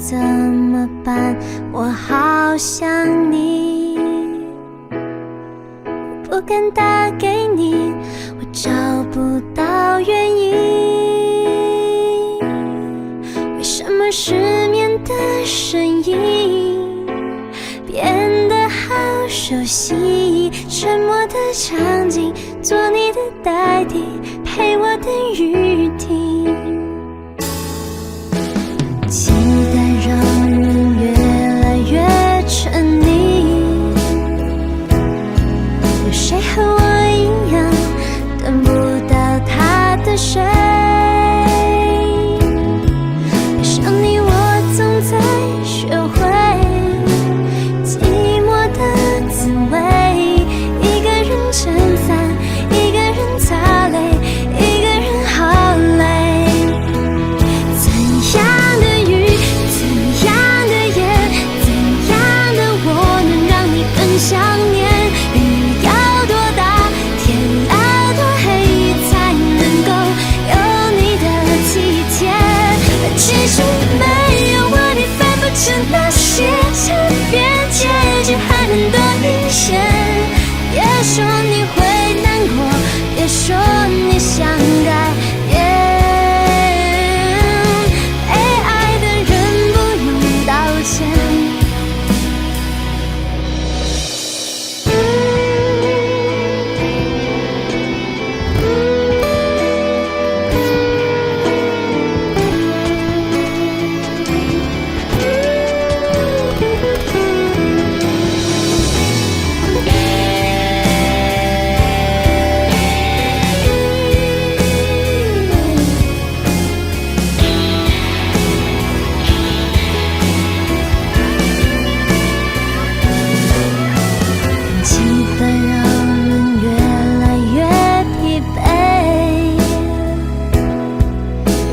怎么办？我好想你，我不敢打给你，我找不到原因。为什么失眠的声音变得好熟悉？沉默的场景，做你的代替，陪我等雨停。期待让人越来越沉溺，有谁和我一样等不到他的谁？爱上你我总在学会寂寞的滋味，一个人撑伞，一个人擦泪，一个人好累。怎样的雨，怎样的夜，怎样的我能让你更想念？雨要多大，天要多黑，才能够有你的体贴？其实没有我，你分不清那些差别，结局还能多明显。别说你会难过，别说你想改变，被爱的人不用道歉。期待让人越来越疲惫，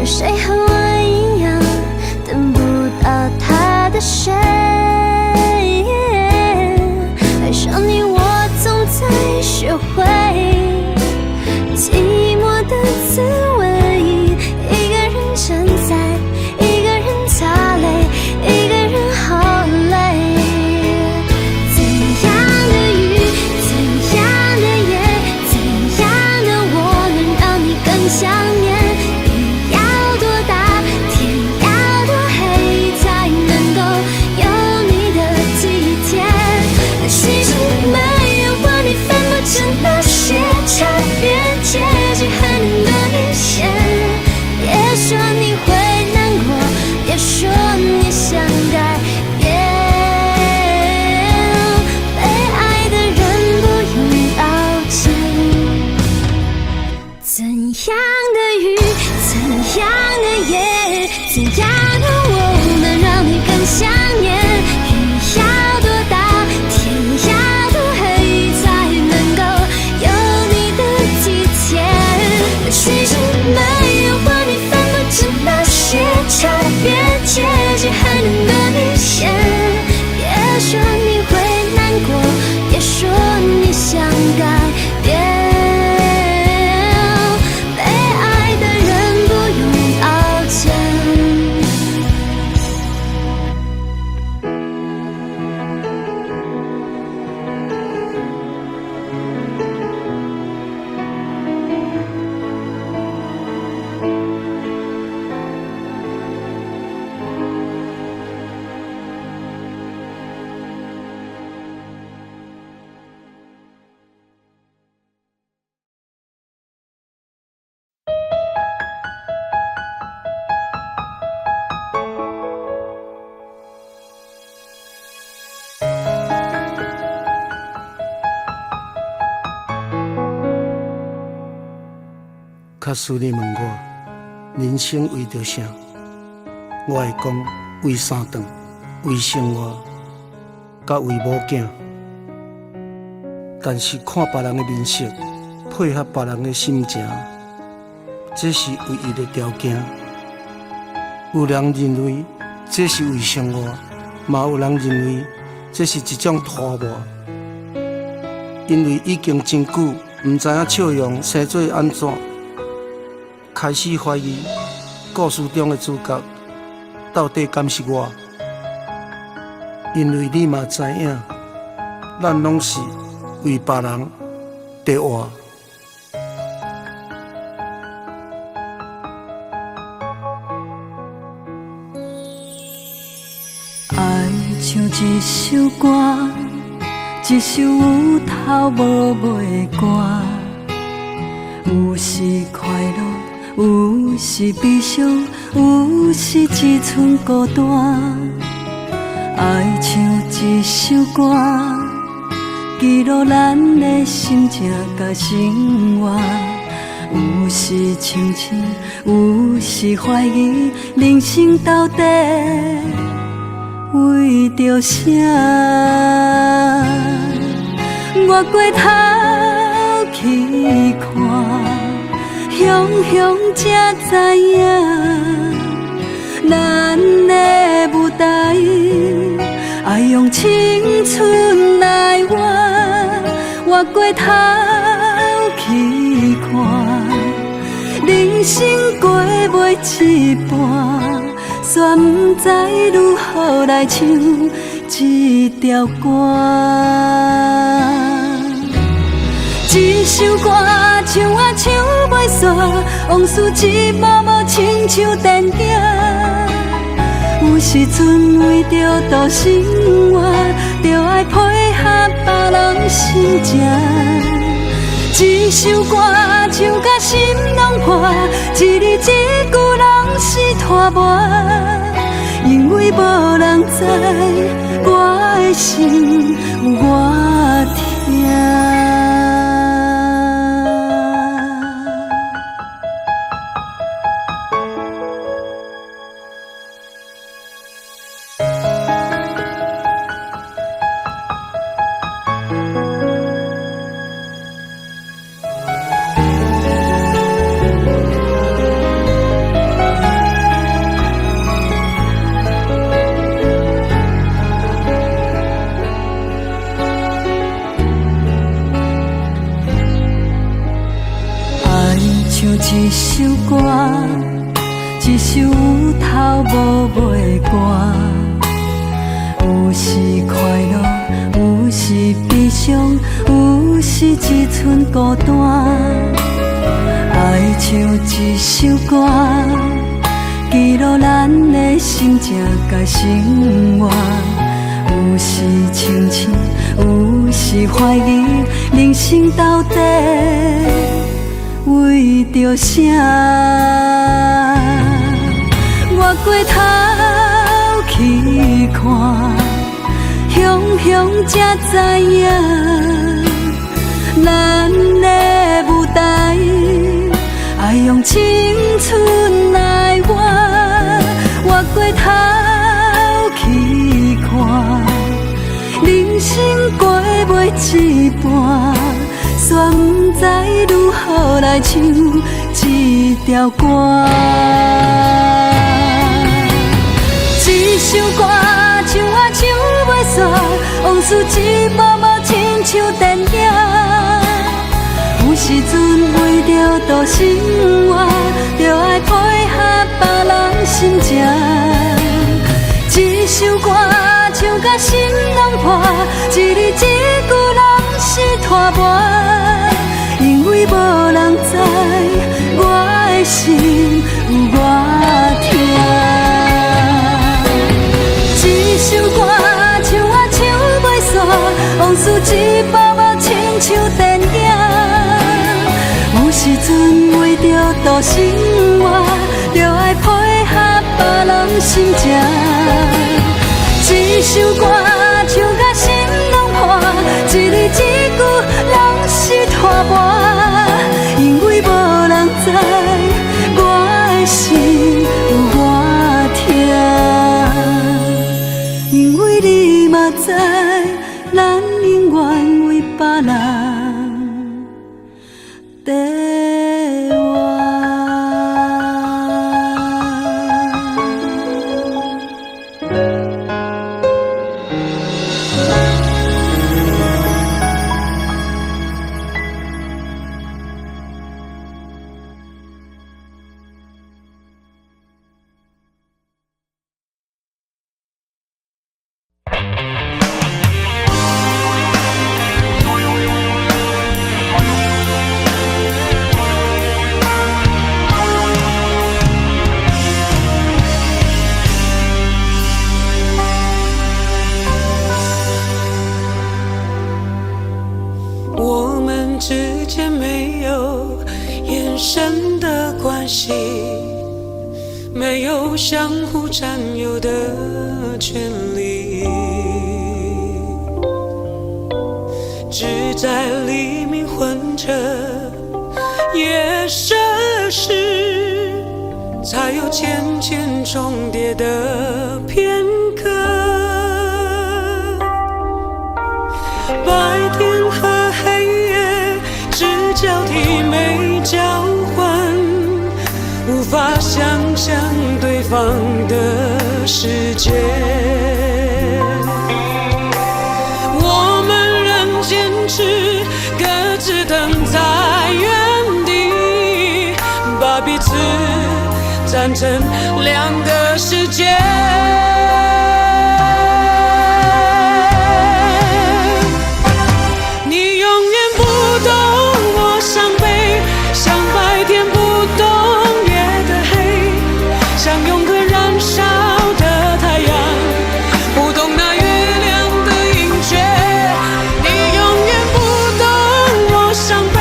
有谁和我一样等不到他的谁？爱上你我总在学会寂寞的滋味，一个人承载，一个人擦泪，一个人好累。怎样的雨，怎样的夜，怎样的我能让你更想念？雨要多大，天要多黑，才能够有你的体贴？其实没有我，你分不清那些差别，结局还能多明显。别说你会难过，别说你想改变，被爱的人不用道歉。怎样的雨，怎样的夜，怎样的我能让你更想念？雨要多大，天要多黑，才能够有你的体贴？其实没有我，你分不清那些差别，结局还能多明显。别说你会难过，别说你想改变，被爱的人不用道歉。假使你问我人生为着啥，我会讲为三顿，为生活，甲为某囝。但是看别人的面色，配合别人的心情，这是唯一的条件。有人认为这是为生活，嘛有人认为这是一种拖磨。因为已经真久，唔知影笑容生做安怎，开始怀疑故事中的主角到底敢是我？因为你嘛知影，咱拢是为别人在活。爱像一首歌，一首有头无尾的歌，有时快乐，有时悲伤，有时一寸孤单。爱像一首歌，记录咱的心情甲生活。有时清醒，有时怀疑，人生到底为着啥？我过头去看，雄雄才知影，咱的舞台爱用青春来换。我过头去看，人生过袂一半，却不知如何来唱这条歌。一首歌唱啊唱袂煞，往事一幕幕亲像电影。有时阵为着度生活，就爱配合别人心情。一首歌唱甲心拢破，一字一句拢是拖磨。因为无人知我的心有偌痛。一首歌，一首有头无尾的歌，有时快乐，有时悲伤，有时一寸孤单。爱像一首歌，记录咱的心情甲生活。有时清醒，有时怀疑，人生到底为着啥？我过头去看，雄雄才知影，咱的舞台爱用青春来换。我过头去看，人生过袂一半，却不知如何来唱这条歌。一首歌唱啊唱袂煞，往事一幕幕亲像电影。有时阵为着度生活，就爱配合别人心情。一首歌唱甲心拢破，一字一句拢是拖磨。因为无人知我的心有偌痛。一首歌唱啊唱袂煞，往事一幕幕亲像电影。有时阵为着度生活，就爱配合别人心情。一首歌唱甲心拢破，一字一句拢是拖磨。因为无人知我的心有偌痛，因为你嘛知咱永远为别人在活。没有相互占有的权利，只在黎明混着夜色时，才有渐渐重叠的片刻。白天和黑夜只交替没交换，无法想象对方的世界。我们仍坚持各自等在原地，把彼此站成两个世界。你永远不懂我伤悲，像白天不懂夜的黑，像永恒燃烧的太阳，不懂那月亮的盈缺。你永远不懂我伤悲，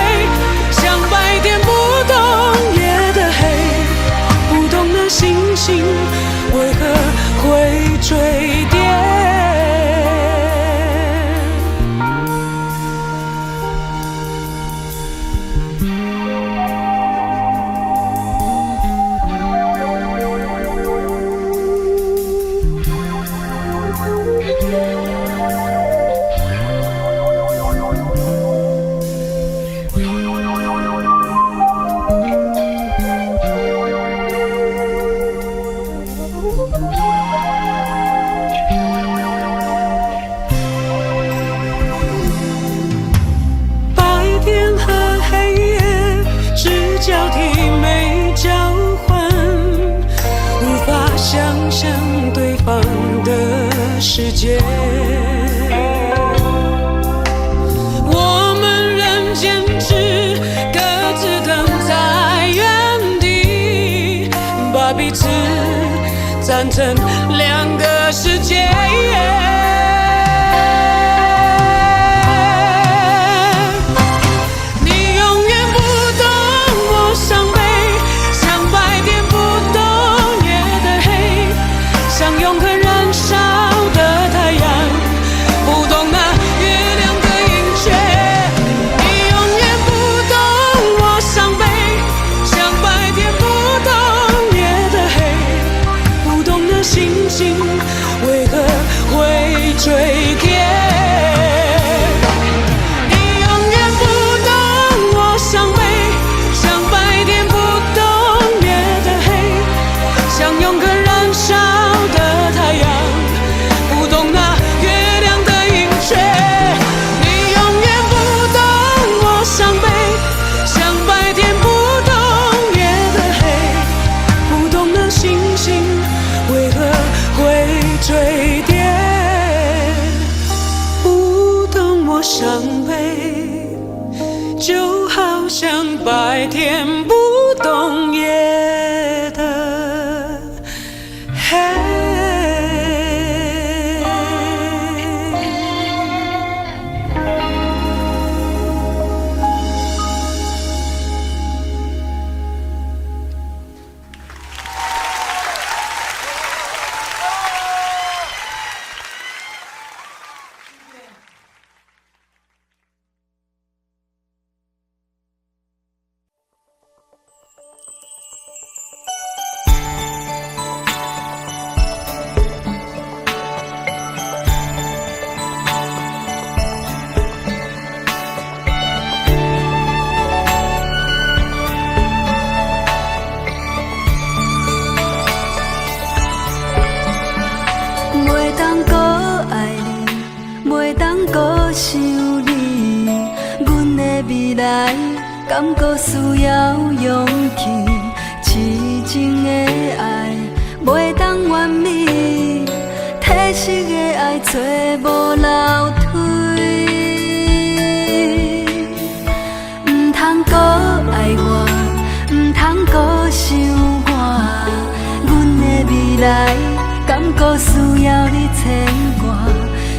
像白天不懂夜的黑，不懂那星星为何会坠跌。世界，我们仍坚持各自等在原地，把彼此站成两个世界。你永远不懂我伤悲，像白天不懂夜的黑，像永恒燃烧的太阳，不懂那月亮的盈缺。你永远不懂我伤悲，像白天不懂夜的黑，不懂那星星为何会坠跌。你永远不懂我伤悲，像白天不懂夜的黑，像永恒燃烧的太阳，不懂那月亮的盈缺。你永远不懂我伤悲，像白天不懂夜的黑，不懂那星星为何会坠跌。不懂我伤悲，就好像白天不懂夜的黑。袂当搁爱你，袂当搁想你，阮的未来敢搁需要勇气？痴情的爱袂当完美，体实的爱找无楼梯。唔通搁爱我，唔通搁想我，阮的未来敢搁需要你牵挂？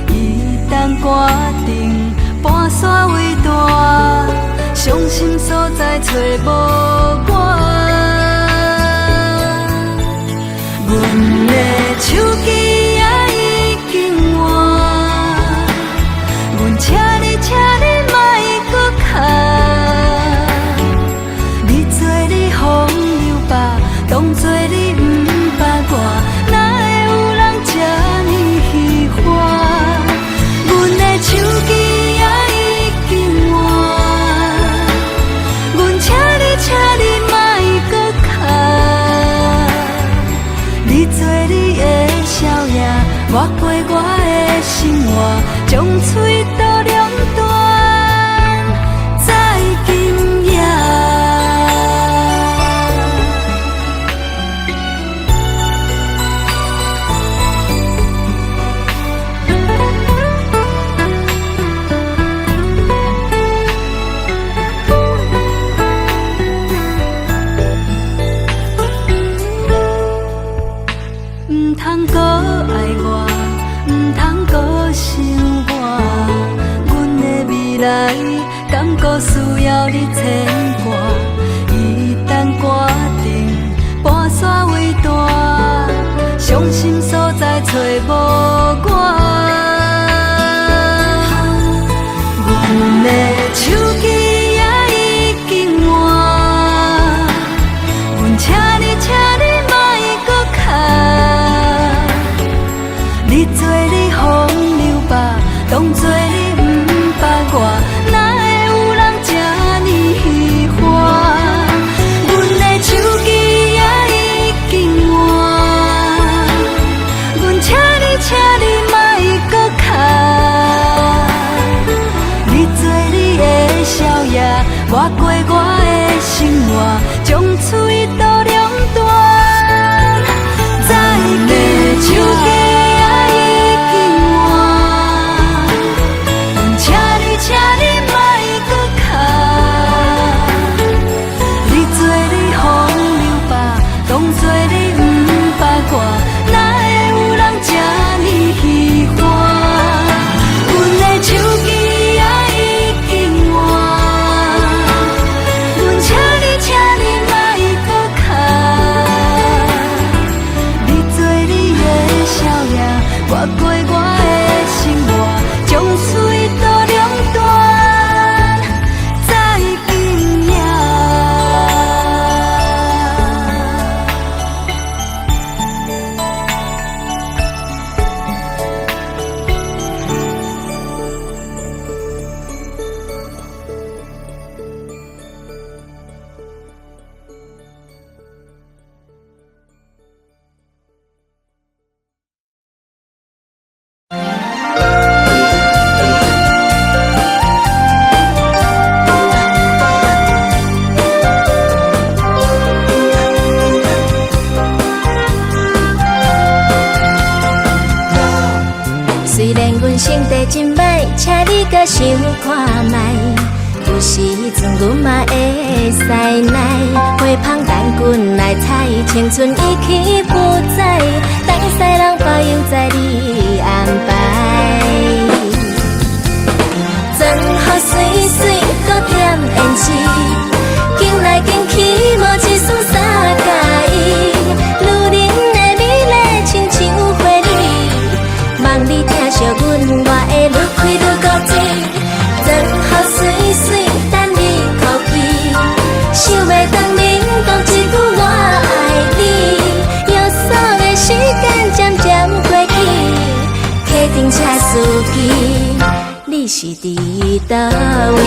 一旦决定搬山为大，伤心所在找无我。你不捌我，哪会有人这呢喜欢？阮的手机也已经换，阮请你莫搁卡。你做你的笑颜，我过我的生活，将嘴都两端，在今夜。唔通搁爱我，唔通搁想我，阮的未来敢搁需要你牵挂？一旦决定跋山为大，伤心所在找无我。阮的手机也已经换，阮请你莫搁卡。你做你风流吧，当作你不捌我，哪会有人这呢喜欢？阮的手机也已经换，阮请你莫搁卡。你做你的笑颜，我过我的生活，将嘴都两端，在你手机。请你莫搁卡，你做你风流吧，当作你不捌我，哪会有人这呢喜欢？阮的手机也已经换，阮请你莫搁卡，你做你的笑颜，我过我的生活，将水都两端，在今夜。虽然阮成绩真歹，请你搁想看卖。有时阵阮嘛会使耐，花香等阮来采，青春已去不再，当世人保佑在你安排。真好水水，搁添胭脂，行来行去无一丝三介意，女人的美丽亲像花蕊。望你听惜阮，我会愈开愈高兴。真好水水，等你哭泣，想要当面讲一句我爱你。忧伤的时间渐渐过去，客厅车司机，你是伫倒位？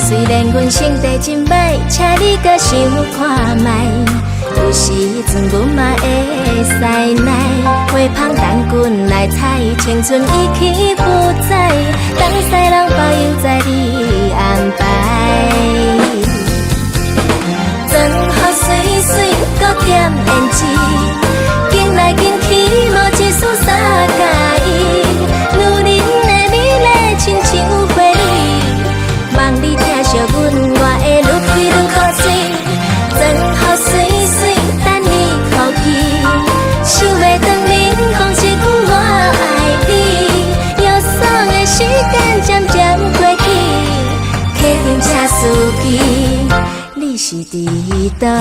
虽然阮成绩真歹，请你搁想看卖。有时阵阮嘛会使耐，花香等阮来采，青春已去不再，当世人保佑在你安排。真好水水，搁添胭脂，行来行去无一丝三介意，女人的美丽亲像花蕊。望你听惜阮，我会愈开愈高兴。真好水水，等你哭泣，想要当面讲一句我爱你。忧伤是伫倒位？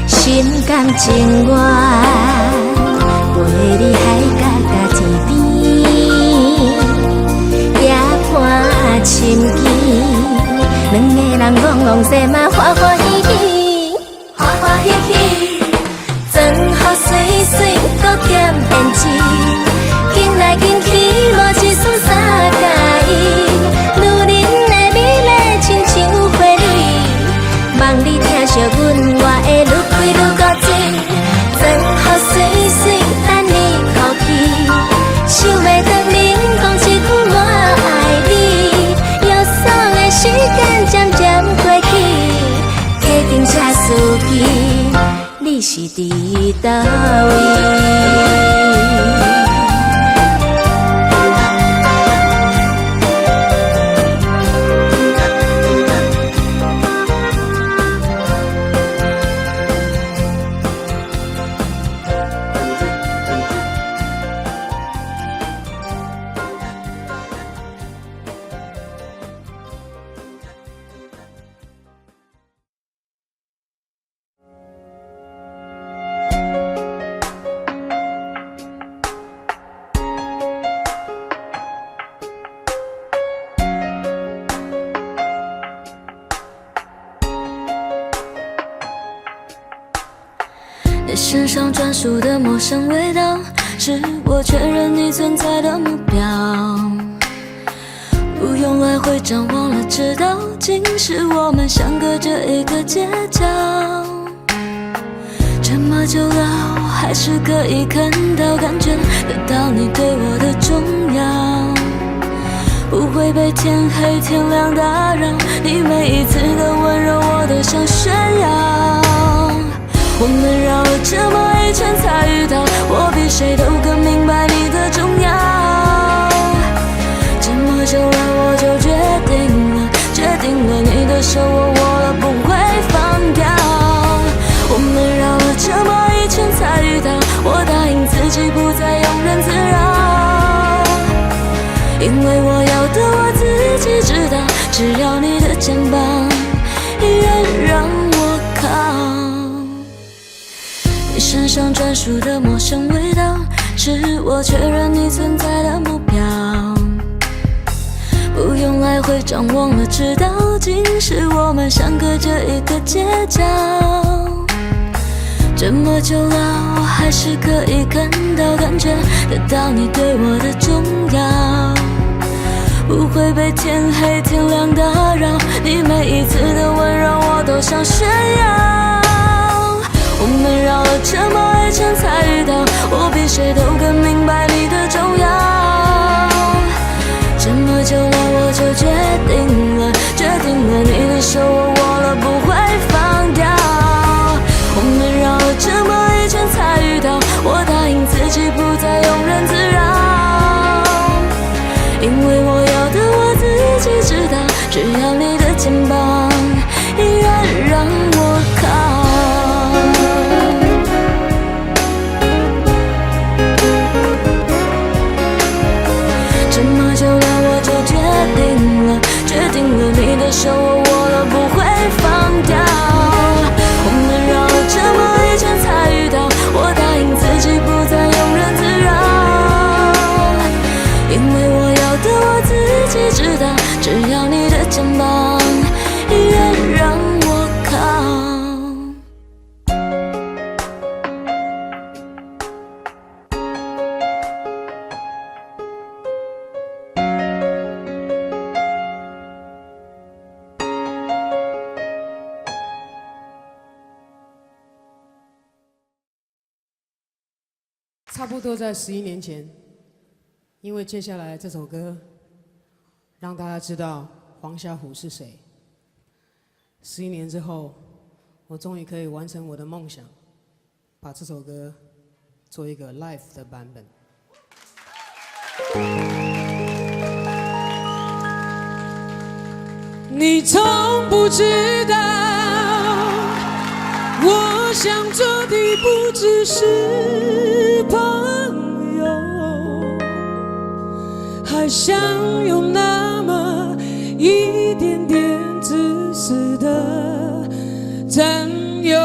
心甘情愿陪你海角甲天边，夜半深更，两个人戆戆西嘛欢欢喜喜，欢欢喜喜，装好水水，搁减胭脂，紧来紧去，无一丝三介意，女人的美丽亲像花蕊，望你疼惜阮，我会愈开愈高水，装好水水，等你哭泣，想袂当面讲一句我爱你，忧伤的时间渐渐过去，决定车司机，你是伫倒位？你身上专属的陌生味道，是我确认你存在的目标。不用来回张望了，知道竟是我们相隔着一个街角。这么久了，我还是可以看到、感觉得到你对我的重要。不会被天黑天亮打扰，你每一次的温柔我都想炫耀。我们绕了这么一圈才遇到，我比谁都更明白你的重要。这么久了我就决定了你的手我握了不会放掉。我们绕了这么一圈才遇到，我答应自己不再庸人自扰，因为我要的我自己知道，只要你的肩膀依然让我靠。你身上专属的陌生味道，是我确认你存在的目标。不用来回张望了，知道竟是我们相隔着一个街角。这么久了，我还是可以看到、感觉得到你对我的重要。不会被天黑天亮打扰，你每一次的温柔我都想炫耀。我们绕了这么一圈才遇到，我比谁都更明白你的重要。这么久了我就决定了你的手我握了不会放掉。我们绕了这么一圈才遇到，我答应自己不再庸人自扰，因为我要的我自己知道，只要你的肩膀依然让我靠。这么久了我就决定了你的手我握了不会放掉。我们绕了这么一圈才遇到，我答应自己不再庸人自扰，因为我要的我自己知道，只要你的肩膀依然让我靠。差不多在11年前，因为接下来这首歌让大家知道黄小琥是谁。11年之后，我终于可以完成我的梦想，把这首歌做一个 live 的版本。你从不知道，我想做的不只是朋友，还想有那么一点点自的占有。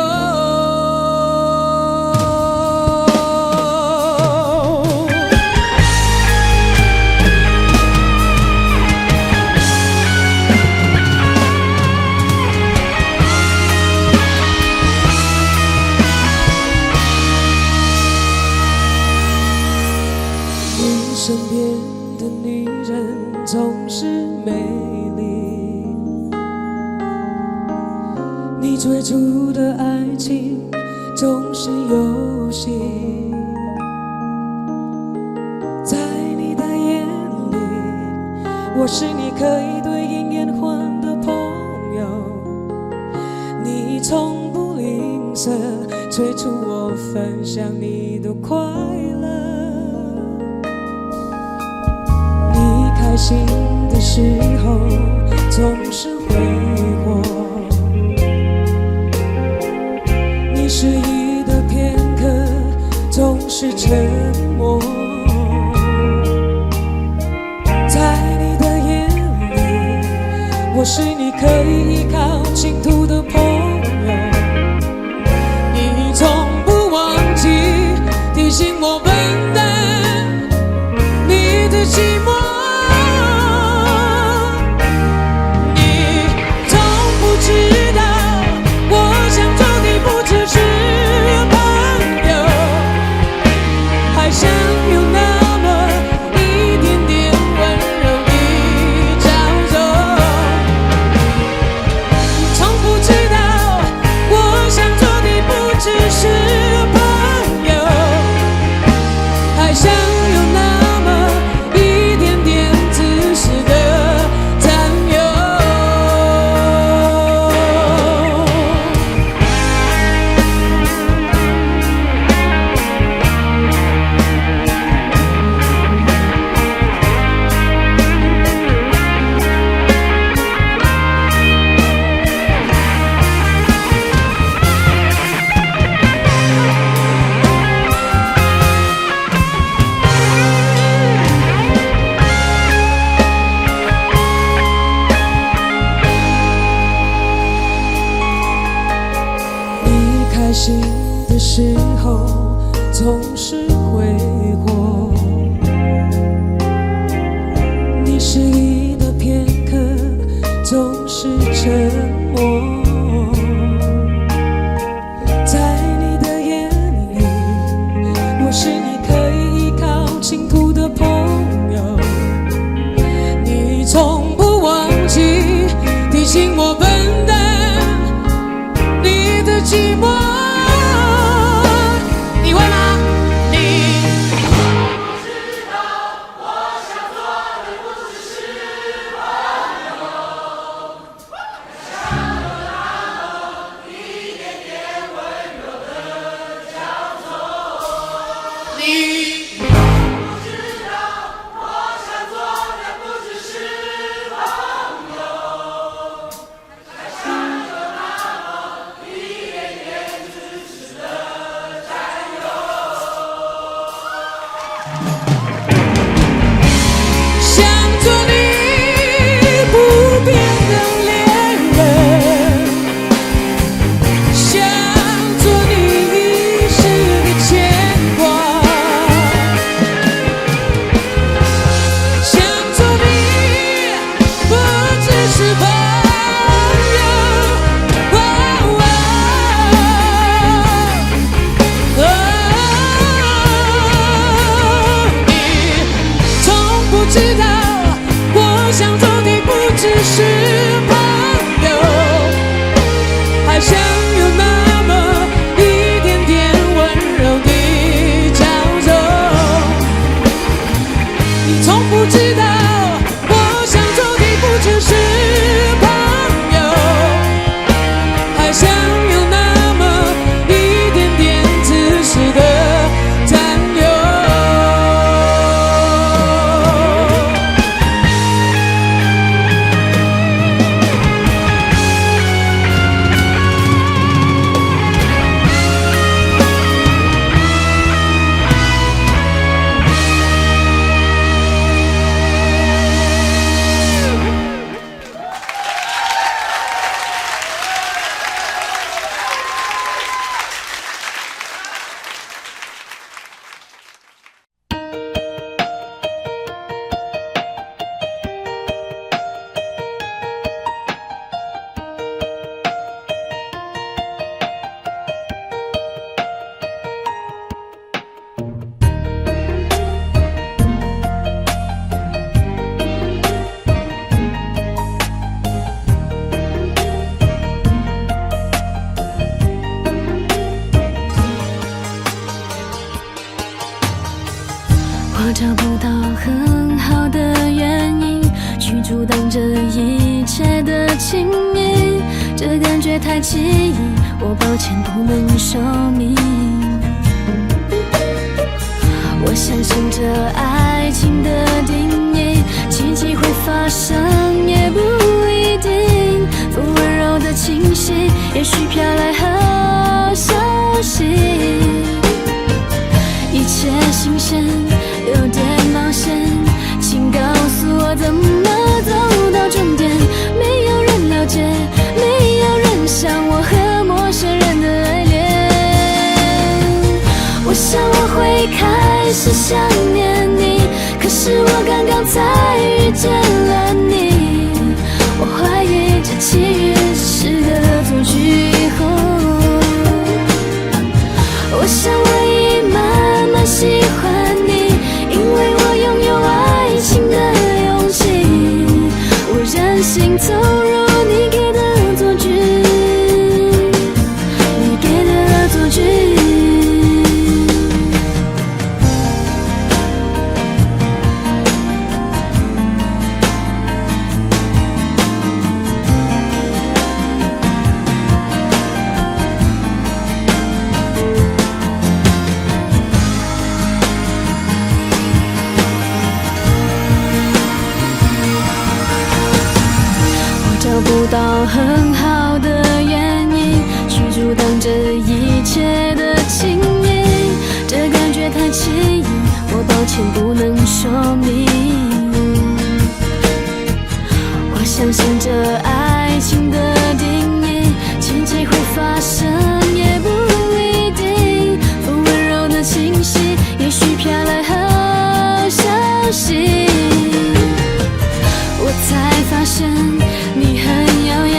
你身边的女人总是美丽，你追逐的爱情总是游戏，在你的眼里，我是你可以对应言欢的朋友，你从不吝啬催促我分享你的快乐。开心的时候总是挥霍，你失意的片刻总是沉默，在你的眼里，我是你可以依靠倾吐的朋友，你从不忘记提醒我笨蛋你的寂寞。开心的时候总是挥霍，你失意的片刻总是沉默，在你的眼里，我是你可以依靠倾吐的朋友，你从不忘记提醒我笨蛋你的寂寞。到很好的原因去阻挡这一切的情谊，这感觉太奇异，我抱歉不能说明。我相信这爱情的定义，奇迹会发生也不一定，不温柔的清晰，也许飘来好消息。一切新鲜，有点冒险，请告诉我怎么走到终点。没有人了解，没有人像我和陌生人的爱恋。我想我会开始想念你，可是我刚刚才遇见了你。我怀疑这奇遇只是个恶作剧。我想我已慢慢喜欢你，因为我拥有爱情的勇气。我任性走入你给的恶作剧，你给的恶作剧。不到很好的原因去阻挡这一切的情谊，这感觉太奇异，我抱歉不能说明。我相信这爱情的定义，奇迹会发生也不一定，不温柔的清晰，也许飘来好消息。我才发现你很耀眼，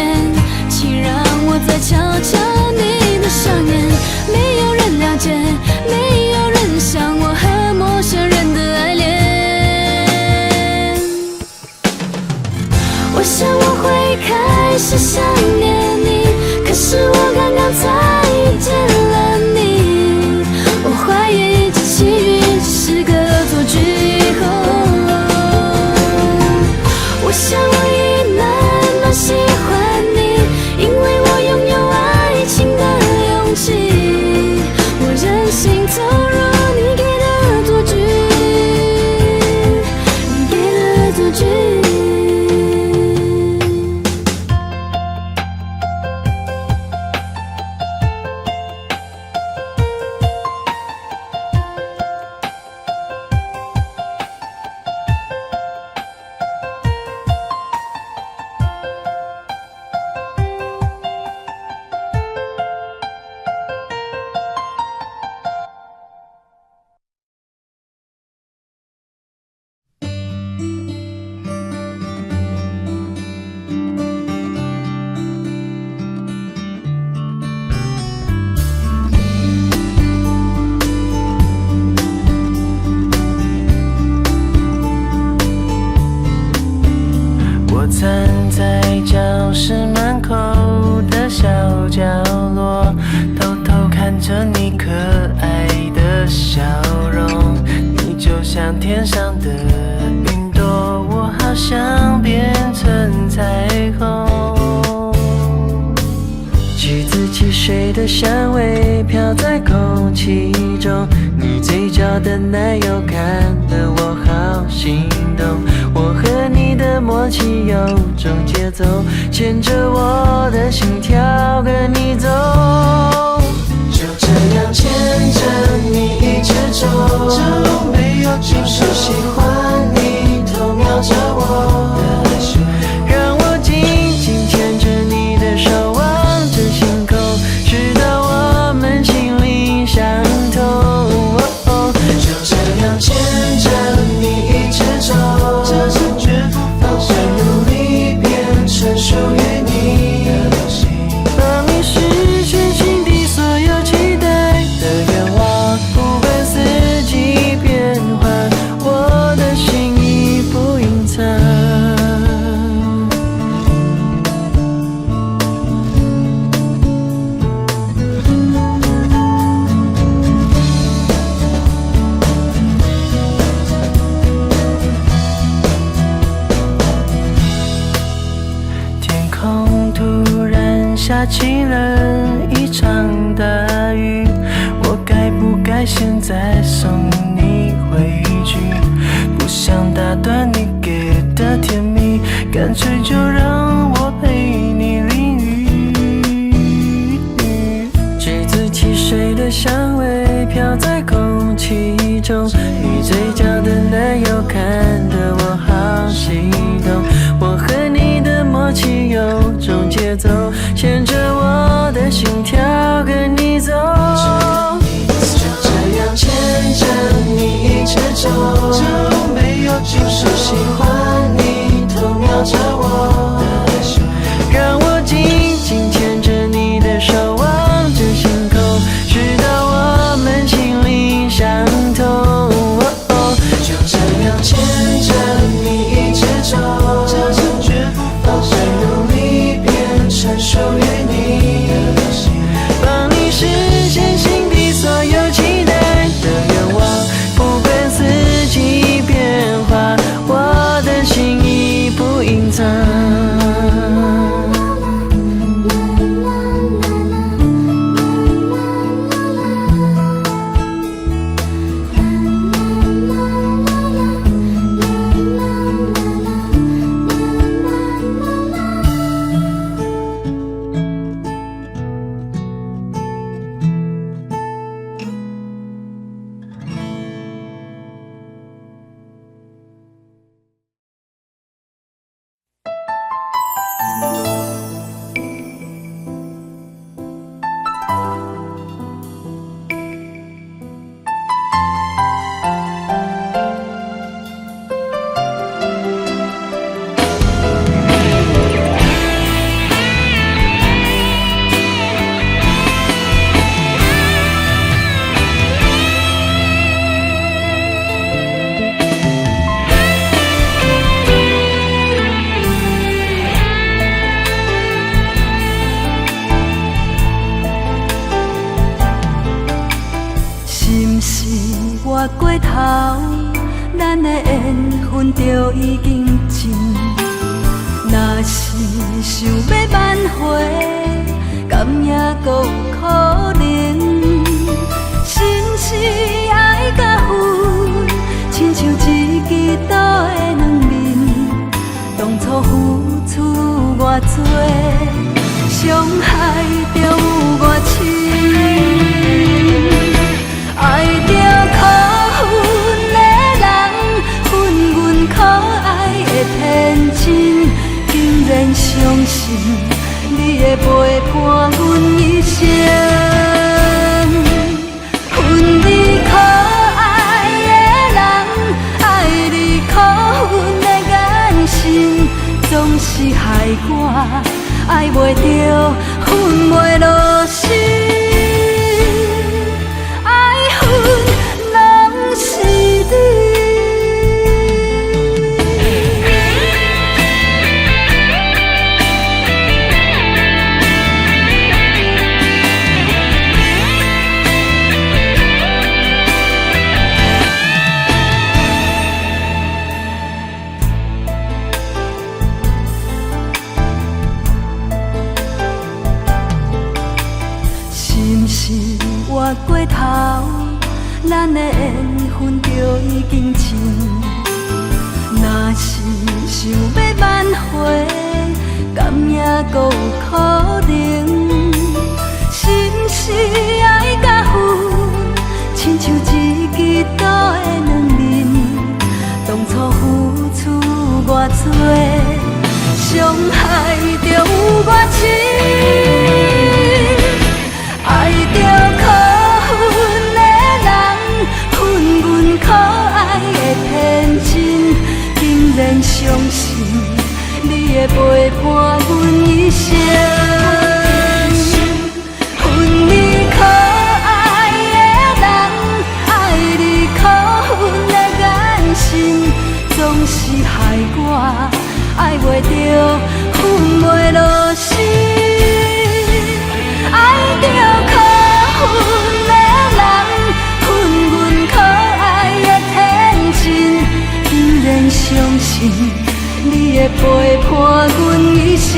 请让我再瞧瞧你的双眼。没有人了解，没有人像我和陌生人的爱恋。我想我会开始想念你，可是我刚刚才遇见了你。我怀疑这奇遇只是个恶作剧。我想我已慢慢喜欢你，因为我拥有爱情的勇气。我任性走入你给的恶作剧，你给的恶作剧。站在教室门口的小角落，偷偷看着你可爱的笑容。你就像天上的云朵，我好想变成彩虹。橘子汽水的香味飘在空气中，你嘴角的奶油看得我好心动。我和你的默契有种节奏，牵着我的心跳跟你走，就这样牵着你一直走，就是喜欢你偷瞄着我的害羞，让我紧紧牵着你的手望着星空，直到我们心灵相通，就这样牵着你一直走，努力变成属于你的流星，帮你实现心底所有期待的愿望。不管四季变换，我下起了一场大雨，我该不该现在送你回去？不想打断你给的甜蜜，干脆就让我陪你淋雨。橘子汽水的香味飘在空气中，你嘴角的奶油看得我好心动。我和你的默契有种节奏，牵着我的心跳跟你走，就这样牵着你一直走，就没有就是喜欢你偷瞄着我的手，让我紧紧牵着你的手，望着星空，直到我们心灵相通。就这样牵着你一直走，绝不放手，努力变成属于你的心，帮你实现心底所有期待的愿望。不管四季变化，我的心意不隐藏。越过头，咱的缘分就已经尽。若是想要挽回，敢也搁有可能。心是爱甲恨，亲像一支刀的两面。当初付出偌多，伤害就有偌深。爱着可恨的人，恨阮可爱的天真，竟然相信你会陪伴阮一生。恨你可爱的人，爱你可恨的眼神，总是害我爱袂着，恨袂落心。越过头，咱的缘分就已经尽。若是想要挽回，敢也搁有可能。心是爱甲恨，亲像一支刀的两面。当初付出偌多，伤害就有偌深。爱着可恨的人，恨阮可爱的天真，竟然相信你会陪伴阮一生。恨你可爱的人，爱你可恨的眼神，总是害我爱袂着，恨袂落心。爱着可恨的人，恨阮可爱的天真，竟然相信你会陪伴阮一生。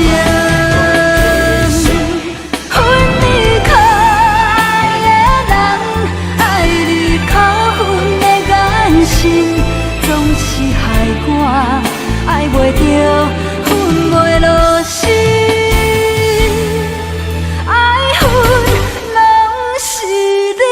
歌，爱袂着，恨袂落心，爱恨拢是你。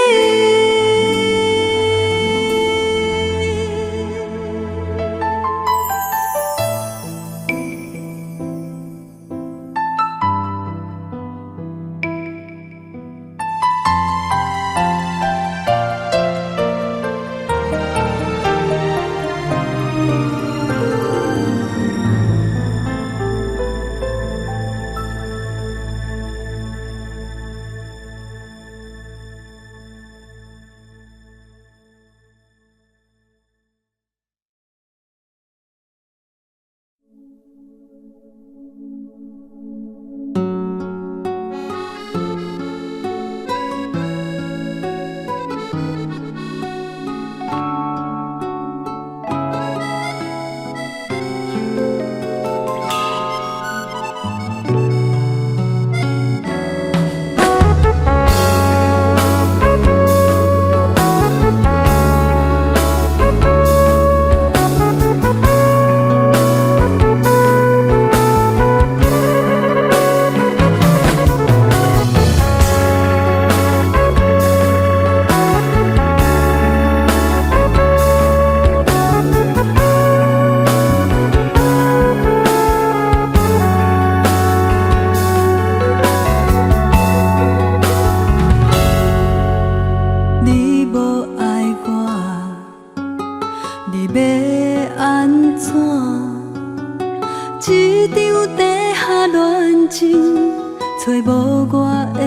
找无我的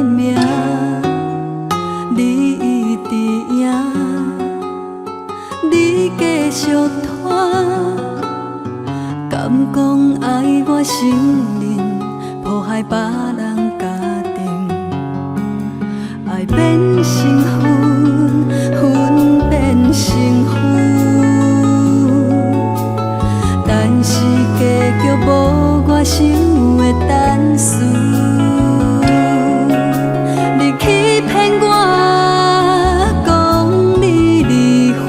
名，你一直赢，你继续拖，敢讲爱我承认，迫害别人家庭，爱变成恨，恨变成负，但是结局无我想的等序。你欺骗我，讲你离婚，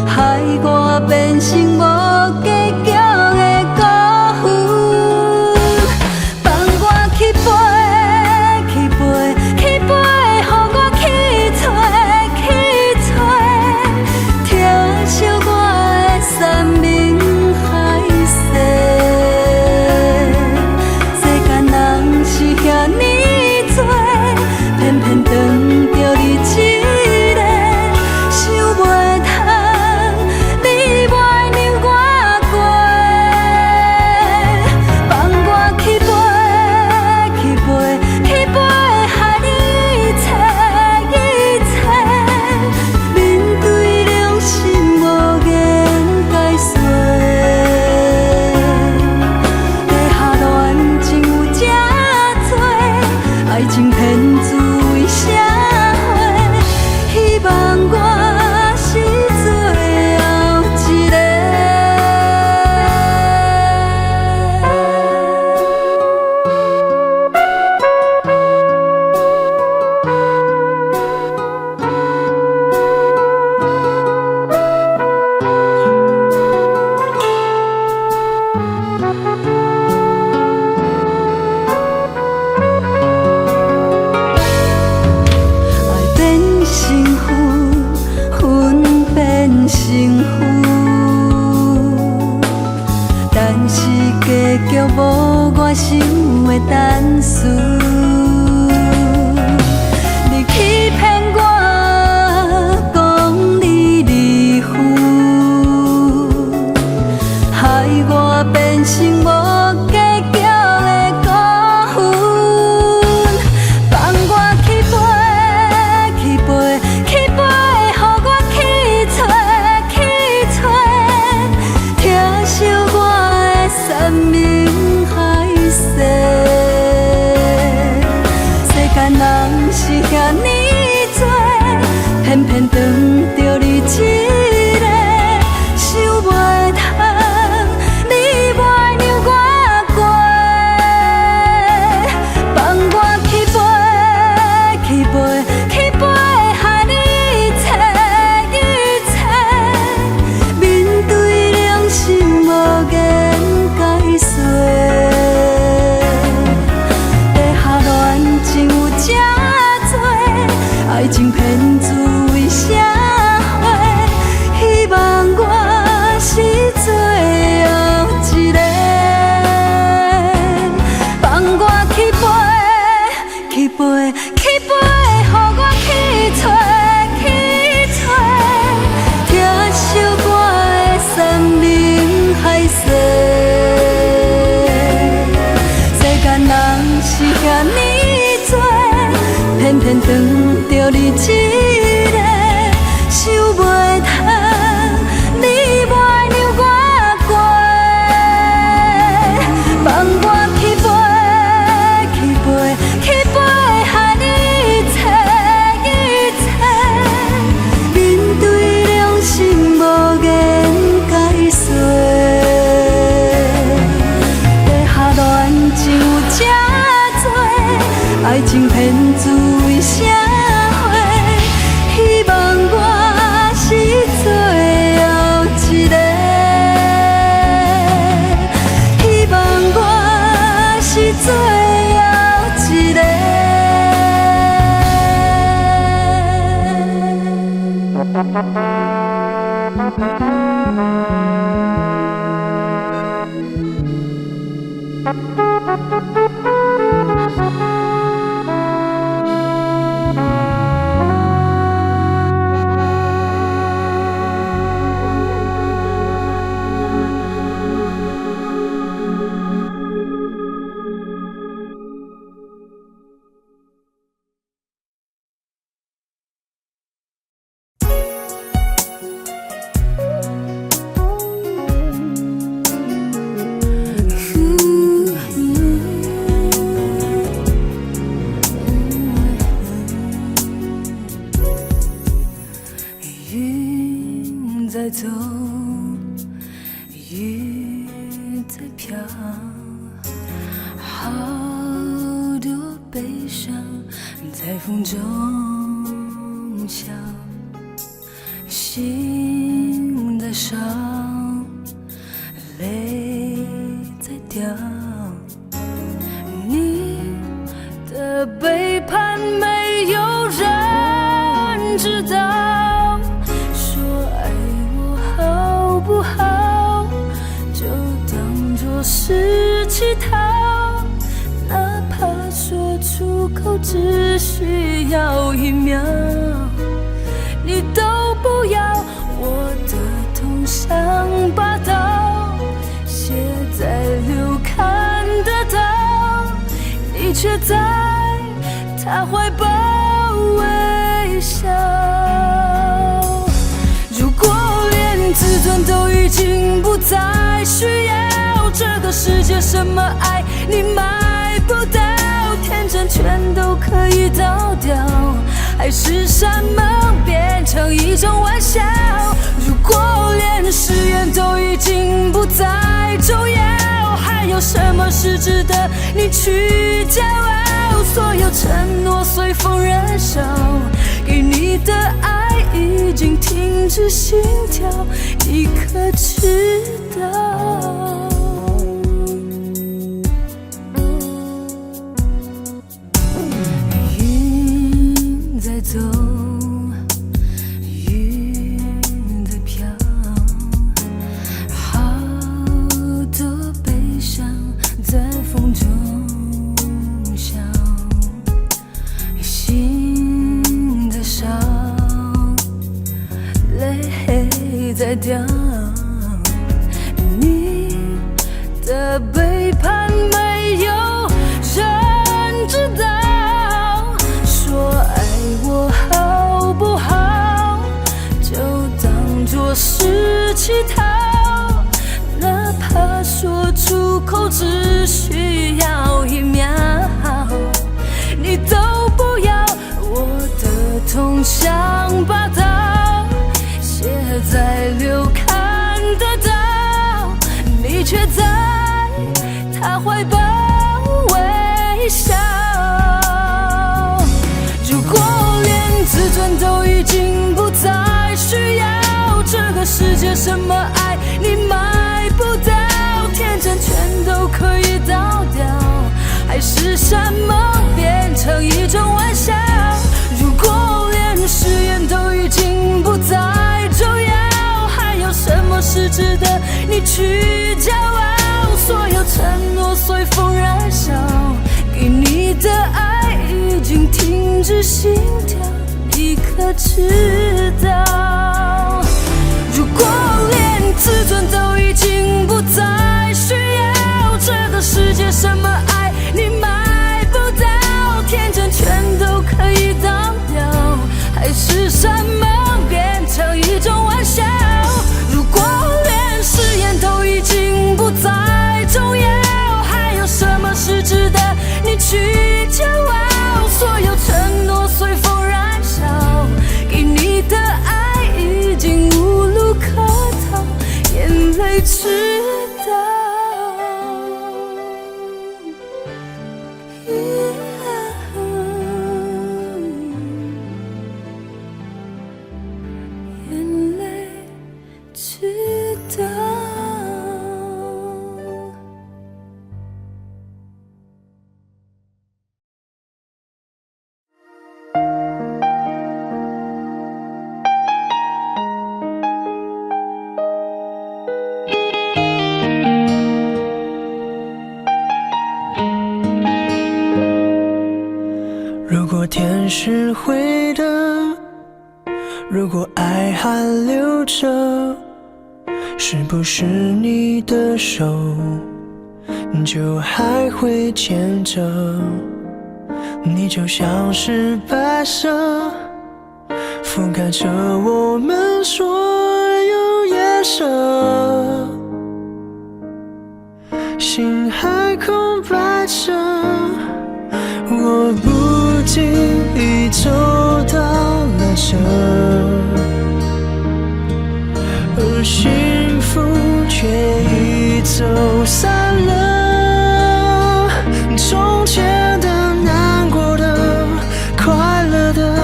害我变成无结局的辜负。放我去飞，去飞，去飞，予我去找，去找，听惜我的山盟海誓。世间人是遐尼多，偏偏当着你一个，想袂通你袂让我过。放我去飞，去飞，去飞，害你一切一切，面对良心无言解说。地下恋情有这多，爱情骗子为社会，希望我是最后一个。爱变成恨，恨变成负，但是结局无我想的等序。你欺骗我，讲你离婚，害我变成无结局的辜负。放我去飞，去飞，去飞，予我去找，去找，听惜我的山盟海誓。世间人是遐尼多，偏偏当着你一个，想袂通你袂让云在走，雨在飘，好多悲伤在风中笑，心在烧，泪在掉。你的背叛没有人知道，说爱我好不好，就当作是乞讨，哪怕说出口只需要1秒，你都不要。我的痛像把刀写在流看得到，你却在他怀抱微笑。如果连自尊都已经不再需要，这个世界什么爱你买不到，天真全都可以倒掉，还是山盟变成一种玩笑。如果连誓言都已经不再重要，还有什么是值得你去骄傲？所有承诺随风燃烧，给你的爱已经停止心跳，你可知道？云在走，雨在飘，好多悲伤在风中笑，心在烧，泪在掉。你的背叛没有人知道，说爱我好不好，就当作是乞讨，哪怕说出口只需要1秒，你都不要。我的痛像把刀写在流看得到，你却在他怀抱微笑。如果连自尊都已经不再需要，这个世界什么爱你买不到，天真全都可以倒掉，还是山盟变成一种玩笑。如果连誓言都已经不再重要，还有什么是值得你去骄傲？所有承诺随风燃烧，给你的爱已经停止心跳，你可知道？如果连自尊都已经不再需要，这个世界什么爱你买不到，天真全都可以倒掉，还是山盟变成一种玩笑。如果连誓言都已经不再重要，还有什么是值得你去骄傲？所有承诺随风燃烧，给你的爱已经无路可逃，眼泪知道。眼泪知道。全是灰的。如果爱还留着，是不是你的手就还会牵着？你就像是白色，覆盖着我们所有颜色。心还空白着，我不经意走到了这，而幸福却已走散了。从前的、难过的、快乐的，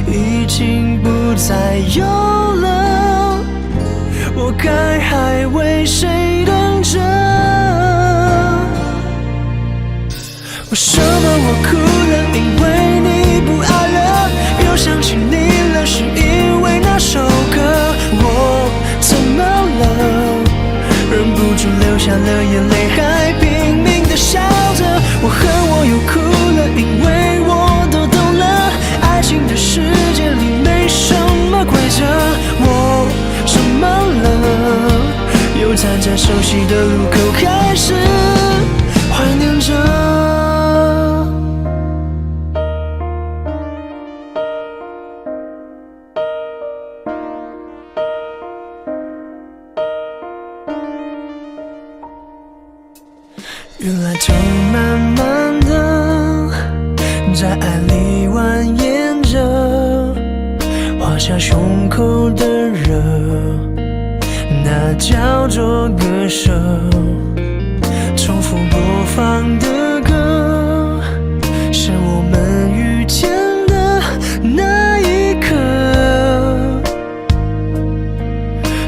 已经不再有了。我该还为谁等着？为什么我哭了？因为你不爱了。又想起你了，是因为那首歌。我怎么了？忍不住流下了眼泪，还拼命地笑着。我恨我又哭了，因为我都懂了，爱情的世界里没什么规则。我怎么了？又站在熟悉的路口，开始怀念着。原来就慢慢的在爱里蜿蜒着，画下胸口的热，那叫做割舍。重复播放的歌，是我们遇见的那一刻，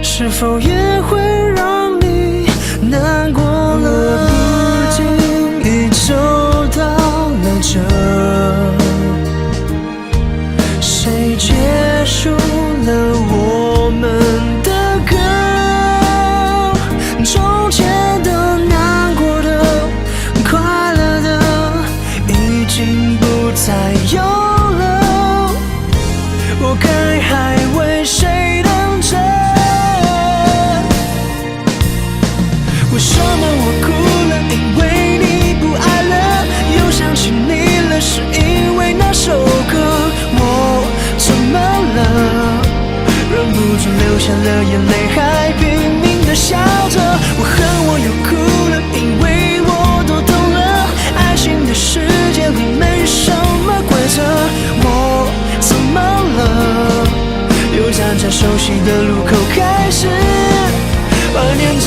是否也会让你难过了？走到了这，谁结束了我们的歌？从前的、难过的、快乐的，已经不再有了。我该还为谁等着？为什么我哭了？因为你不爱了。又想起你了，是因为那首歌。我怎么了？忍不住流下了眼泪，还拼命地笑着。我恨我又哭了，因为我都懂了，爱情的世界里没什么规则。我怎么了？又站在熟悉的路口，开始怀念着。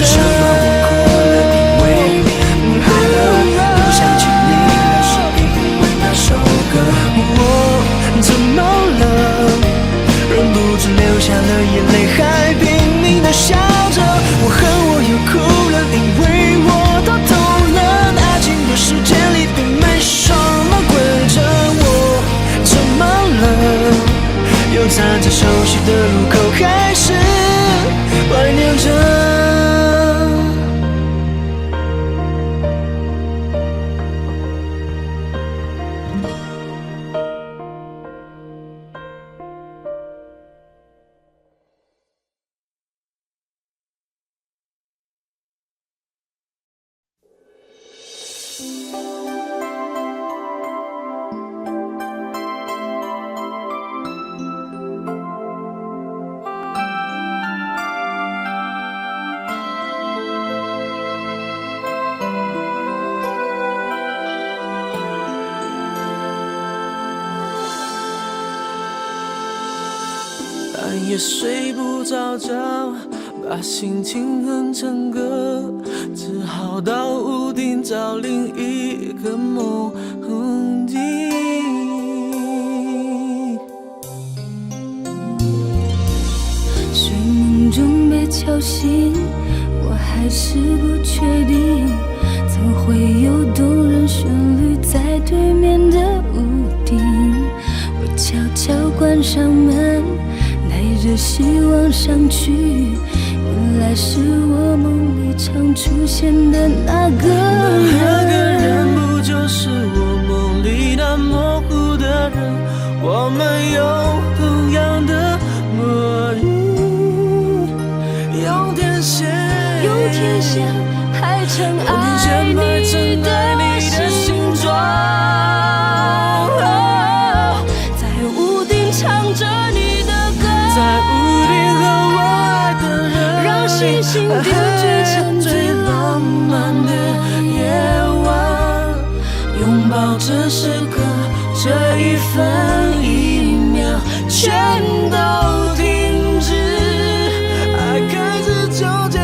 我怎么了？忍不住流下了眼泪，还拼命地笑着。我恨我又哭了，因为我都懂了，爱情的世界里并没什么规则。我怎么了？又站在熟悉的路口，开始怀念着。半夜睡不着觉，把心情哼成歌，只好到屋顶找另一个梦境。睡梦中被敲醒，我还是不确定，怎会有动人旋律在对面的屋顶？我悄悄关上门，带着希望上去，原来是我梦里常出现的那个人。那个人不就是我梦里那模糊的人？我们用同样的魔力，用天线排成爱你的形状，在屋顶唱着你的歌，在屋顶和我爱的人，让星星点缀成最浪漫的夜晚，拥抱这时刻，这一分一秒全都停止，爱开始纠结。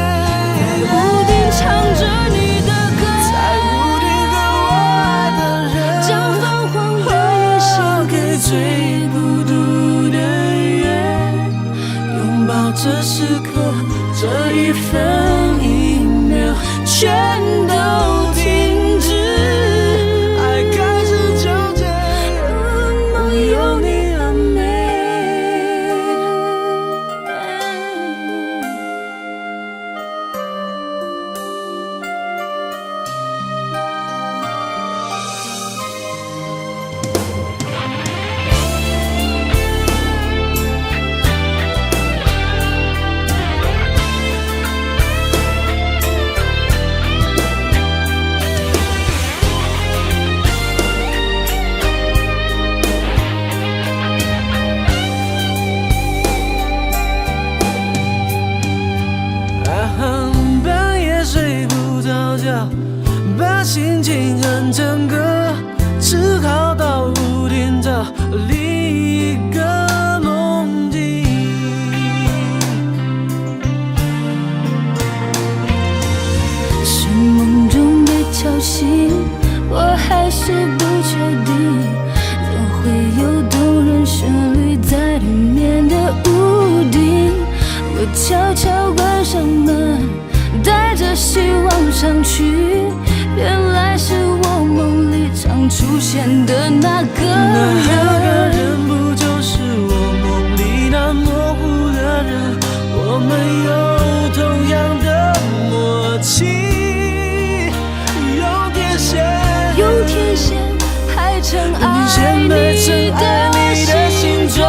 屋顶唱着你的歌，在屋顶和我爱的人，将泛黄的夜献给最孤独的夜，拥抱这时刻，这一分一秒全都停止，爱开始纠结，梦有你而美。半夜睡不着觉，把心情哼成歌，只好到屋顶找另一个梦境。是梦中被敲醒，我还是不确定，怎会有动人旋律在里面的屋顶？我悄悄关上门，带着希望上去，原来是我梦里常出现的那个人。不就是我梦里那模糊的人？我们有同样的默契，用天线排成爱你的形状，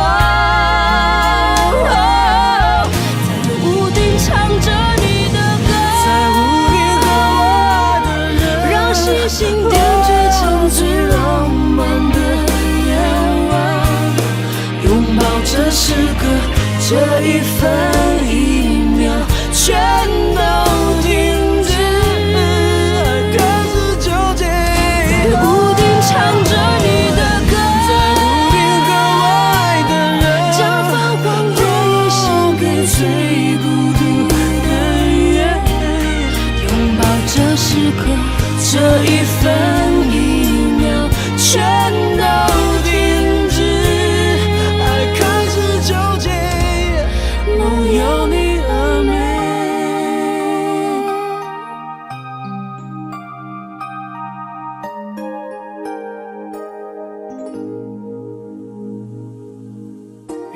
在屋顶唱着你的歌，在屋顶和我爱的人，让星星点缀成最浪漫的夜晚，拥抱这时刻，这一分一秒全都停止，爱开始纠结。屋顶唱着你的歌，在屋顶和我爱的人，将泛黄的夜献给最孤独的夜，拥抱这时刻，这一分一秒全都停止，爱开始纠结，梦有你而美。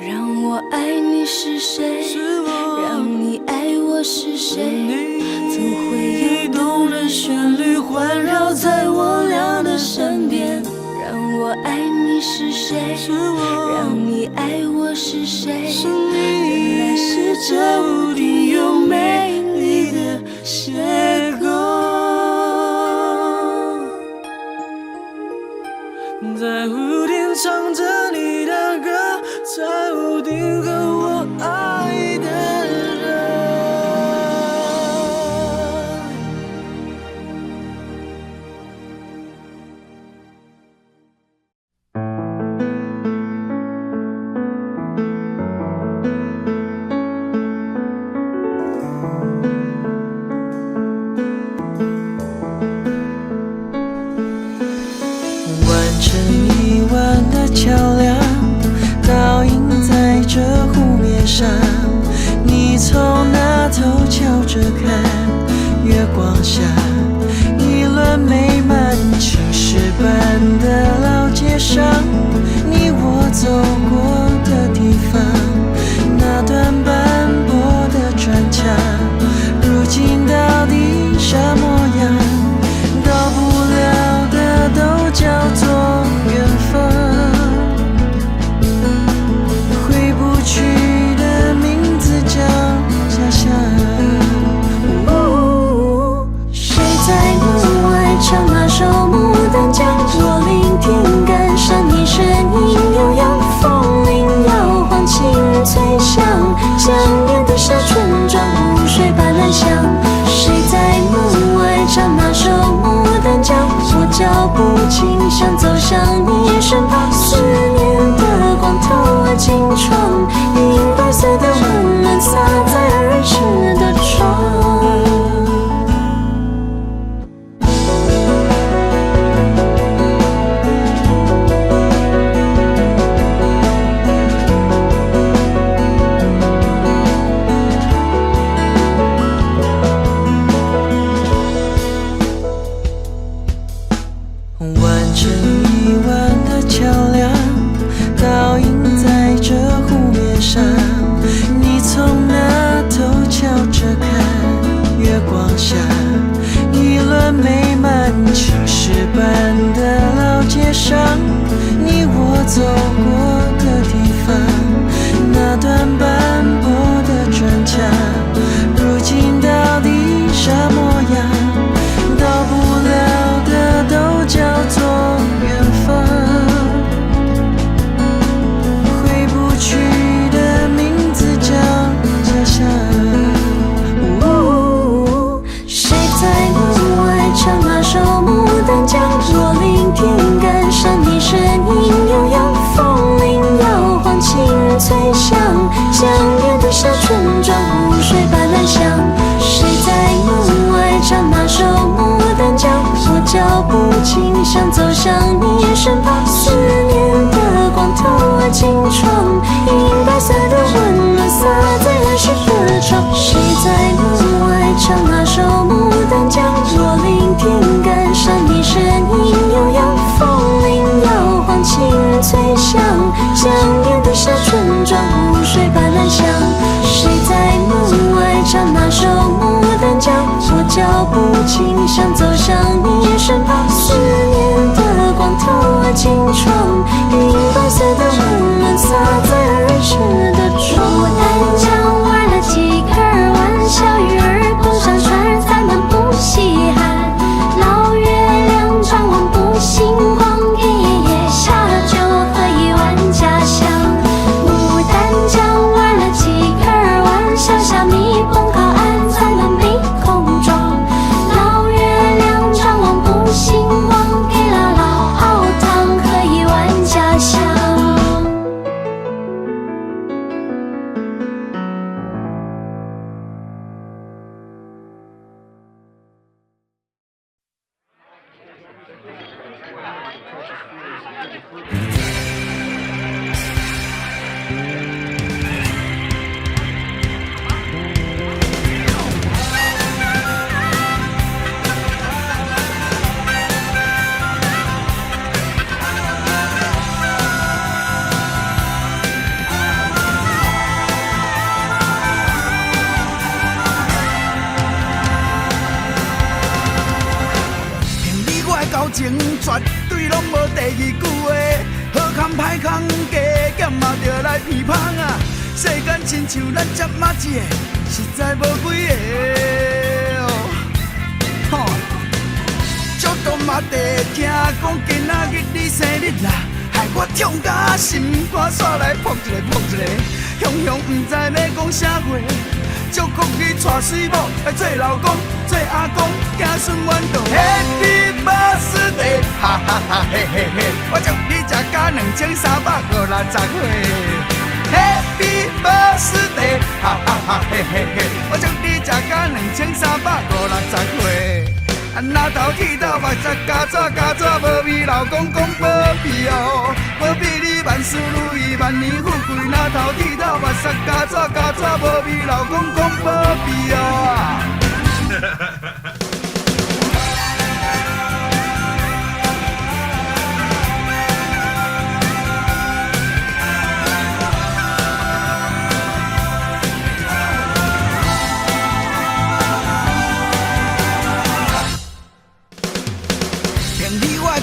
让我爱你是谁？是我让你爱我是谁？怎会有动人旋律环绕在我俩的身边？让我爱你是谁？是我让你爱我是谁？是你，原来是这屋顶有美丽的邂逅。在屋顶唱着你的歌，在屋顶和我爱的人。兰香。谁在门外唱那首牡丹江？我脚步轻，想走向你身旁。思念的光透了金窗，银白色的温暖洒在儿时的窗。完成一晚的桥梁，倒映在这湖面上。你从那头瞧着看，月光下，一轮美满青石板的老街上，你我走过的地方，那段斑驳的砖墙，如今到底啥模样？到不了的都叫做远方，回不去的名字叫家乡。谁在门外唱那首牡丹江？若聆听感伤，你声音悠扬，风铃摇晃，清脆响，香烟的沙村庄，湖水般蓝香。谁在门外唱那首牡丹江？我脚步轻，想走向你身旁。思念的光透了金窗，银白色的温暖洒在儿时的窗。谁在门外唱那首牡丹江？若聆听感伤，你声音悠扬，风铃摇晃，清脆响，香烟的沙村庄，湖水般蓝香。谁在门外唱那首牡丹江？我脚步轻，想走向你身旁。思念的光透了金窗，银白色的温暖洒在儿时的窗。牡丹江玩了几个玩笑，鱼儿蹦上船，咱们不稀罕。老月亮张望不星光，一夜下就喝一碗家乡。牡丹江玩了几个玩笑，虾米蹦靠岸，咱们没空装。老月亮张望不星光，给了老熬汤，喝一碗家乡。情绝对拢无第二句话，好康歹康加减嘛着来鼻芳啊！世间亲像咱接马子的，实在无几个哦。足多嘛地听讲今仔日你生日啦，害我痛甲心肝煞来扑一个扑一个，雄雄毋知要讲啥话。祝福你娶水某，来做老公，做阿公，子孙满堂。Happy birthday， 哈哈哈嘿嘿嘿！我祝你食甲2350岁。Happy birthday， 哈哈哈嘿嘿嘿！我祝你食甲2350岁。那头剃头目屎加纸，无比老公公保庇哦，保庇你万事如意，万年富贵。那头剃头目屎加纸，无比老公公保庇哦。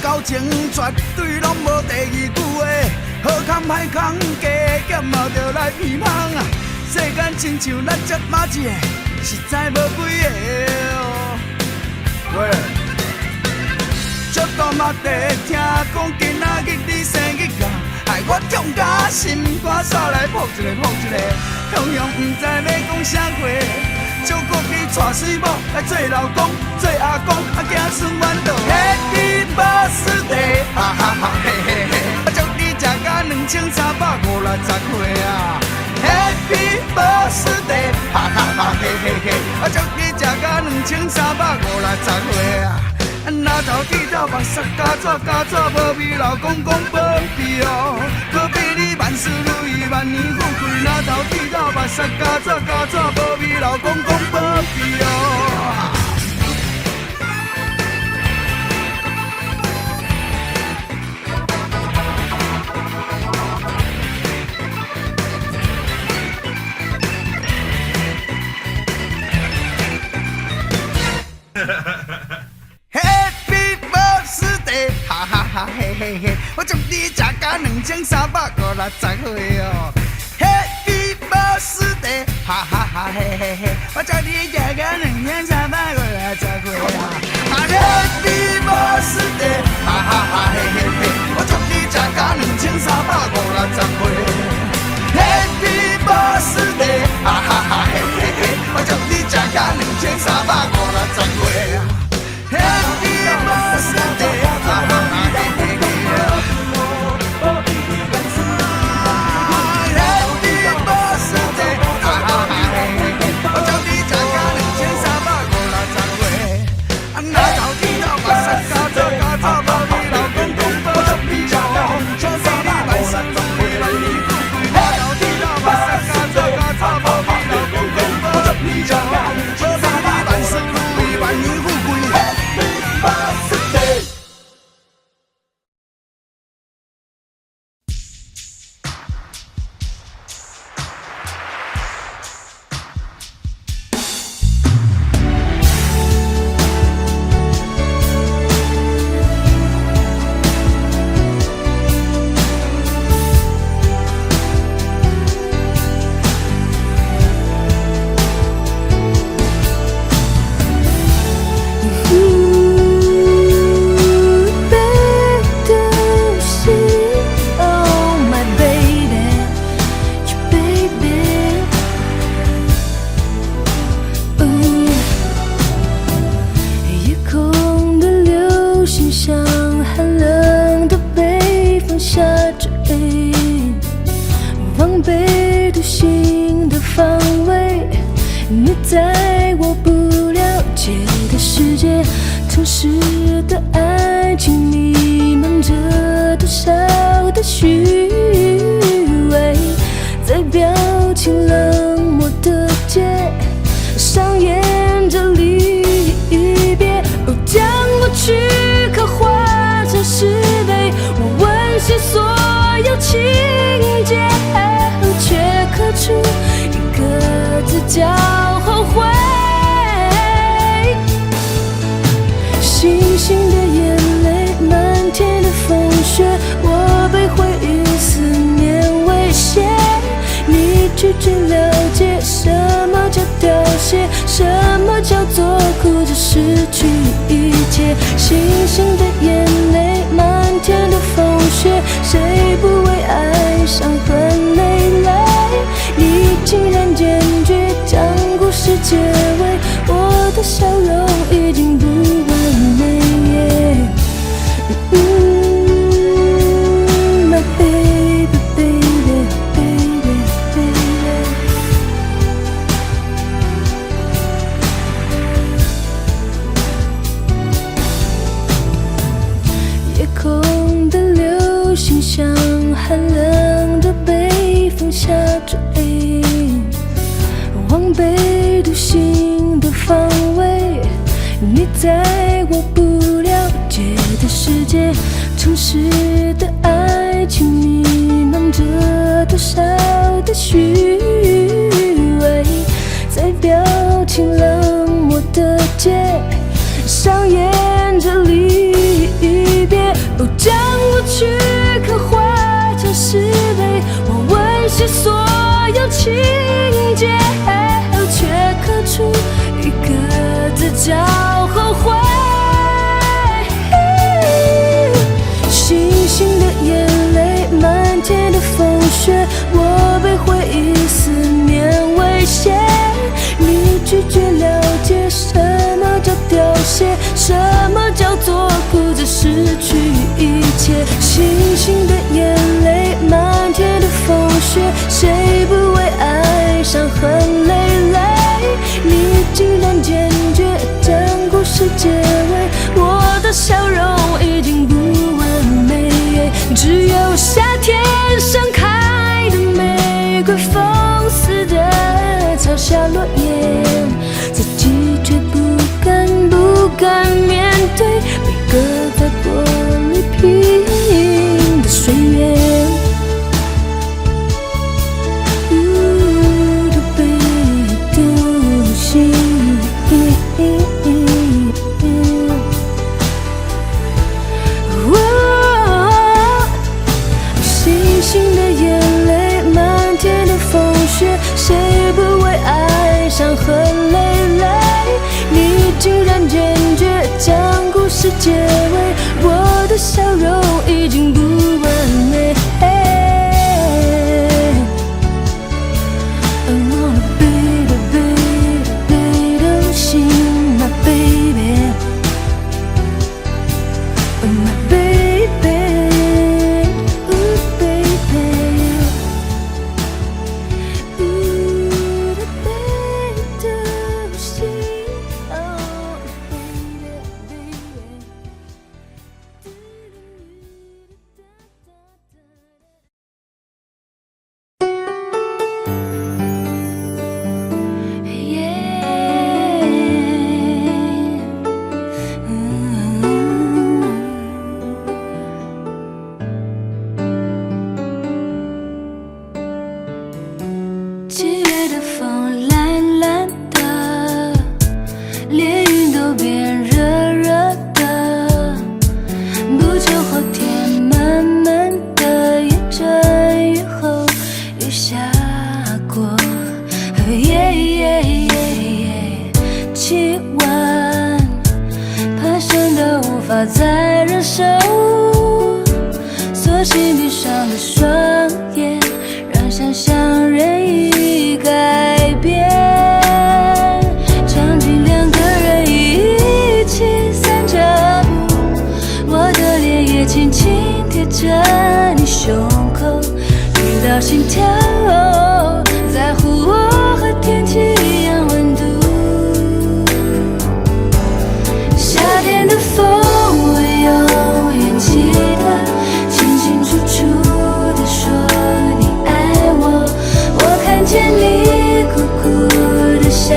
交情绝对拢无第二句话，好康歹康加减嘛着来鼻芳啊！世间亲像咱接马子的，实在无几个哦。喂，足多嘛地听讲今仔日你生日啊，害我痛甲心肝煞来扑一个扑一个，雄雄毋知要讲啥话。祝福你娶娶水某来做老公，做阿公，行顺弯道。Happy birthday， 哈哈哈嘿嘿嘿，我祝你食到2350岁啊。Happy birthday， 哈哈哈嘿嘿嘿，我祝你食到2350岁啊。那头剃头目色加纸加纸，无味老公公保庇哦，可比你万事如意万年富贵。那头剃头目色加纸加纸，无味老公公保庇哦。Happy birthday， 哈哈哈嘿嘿嘿，我祝你食到2350岁哦。Happy birthday， 哈哈哈嘿嘿嘿，我祝你食到2350岁啊。Happy birthday， 哈哈哈嘿嘿嘿，我祝你食到2350岁。Happy birthday， 哈哈哈嘿嘿嘿，我祝你食到2350岁啊。Happy birthday， 哈哈哈嘿嘿嘿。Happy birthday， 哈哈哈嘿嘿嘿，我祝你食到2350岁。那头剃头目色加纸加纸，无味老公公保庇哦，可比你万事如意万年富贵。那头剃头目色加纸加纸，无味老公公保庇哦，可比你万事如意万年富贵。什么叫做哭着失去一切？星星的眼泪，漫天的风雪，谁不为爱伤痕累累？你竟然坚决将故事结尾，我的笑容已经不完美。My baby baby baby baby。夜空的流星像寒冷的北风下坠，往北独行的方位，你在我不了解的世界，城市的爱情弥漫着多少的虚伪，在表情冷漠的街上演着离别，将过去刻画成诗碑，我温习所有情节，却刻出一个字叫后悔。星星的眼泪，漫天的风雪，我被回忆思念威胁，你拒绝了解什么叫凋谢，什么叫做哭着失去一切。星星的眼泪，漫天的风雪，谁不为爱伤痕累累？你竟然坚决将故事结尾，我的笑容已经不完美，只有夏天盛开的玫瑰，风似的敲下落叶，自己却不敢面对每个在玻璃瓶的岁月。星星的眼泪，漫天的风雪，谁不为爱伤痕累累？你竟然坚决将故事结尾，我的笑容已经不完美。I wanna be the心 my baby, my baby, ooh baby, ooh the baby心 oh baby7月的风蓝蓝的，连云都变热热的，不久后天慢慢的沿着雨后雨下过，气温攀升的无法再忍受，索性闭上了双眼，让想象任意改变。场景两个人一起散着步，我的脸也轻轻贴着你胸口，听到心跳在乎我和天气一样温度。夏天的风我永远记得，清清楚楚地说你爱我，我看见你苦苦的笑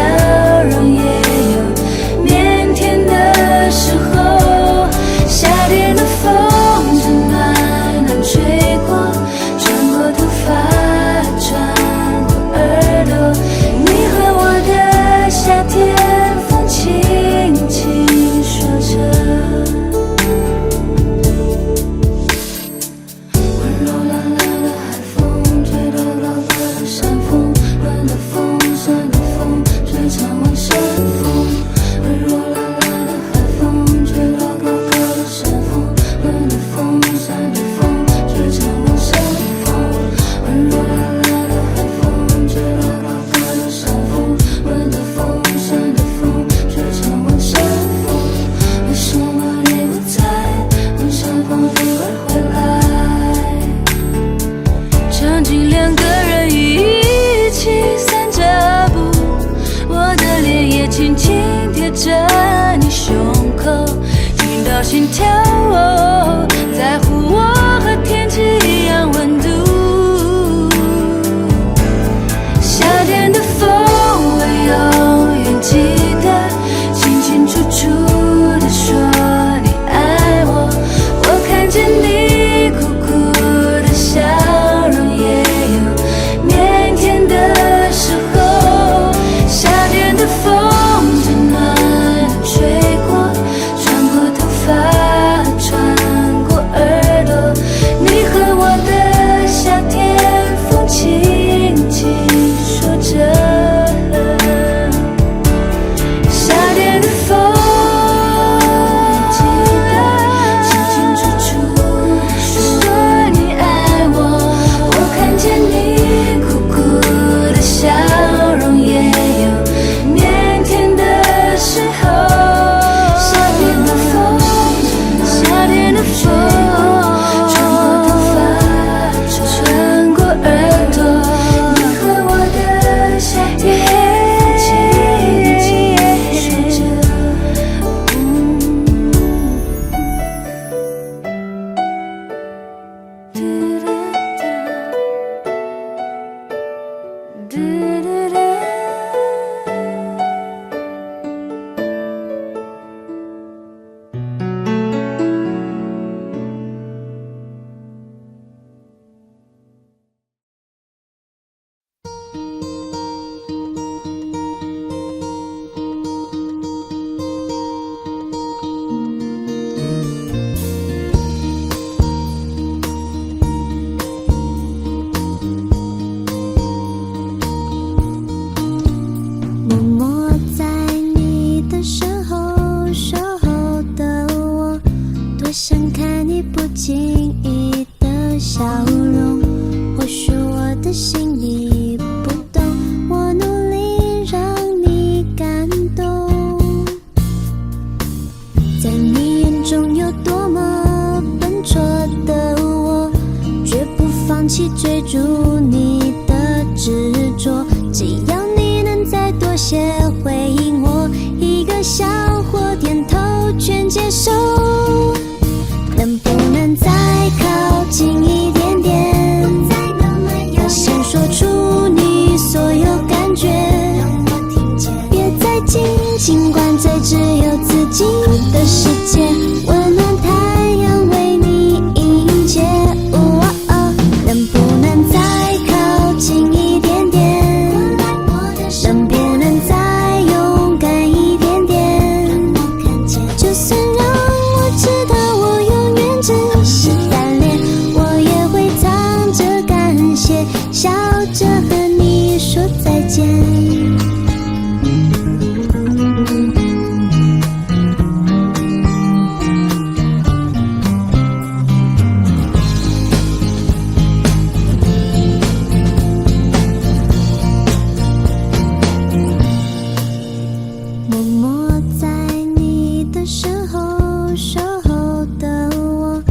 容，也有腼腆的时候。夏天的风正暖暖吹过，穿过头发，穿过耳朵，你和我的夏天，风轻轻说着。温柔懒懒的海风，吹到高高的山峰，暖的风，酸的风，吹成晚山风。温柔懒懒的海风，吹到高高的山峰，暖的风，酸的风，吹成晚山风。温柔懒懒的海风，吹到高高的山峰，暖的风，酸的风，吹成晚山风。为什么你不在晚山风里而回来？场景两个人一起散着步，我的脸也轻轻贴着你胸口，听到心跳在乎我和天气一样温度。夏天的风我永远记得，清清楚楚地说你爱我，我看见你苦苦的笑容，也有腼腆的时候。夏天的风正暖暖吹过，穿过头发，穿过耳朵，弃追逐你的执着，只要你能再多些回应我，一个笑或点头全接受。能不能再靠近一点点？要先说出你所有感觉，别再紧紧关在只有自己的世界，温暖太阳为你迎接。能不能再靠近一点点？能不能再勇敢一点点？就算让我知道我永远只是单恋，我也会藏着感谢，笑着和你说再见。默默在你的身后守候的我，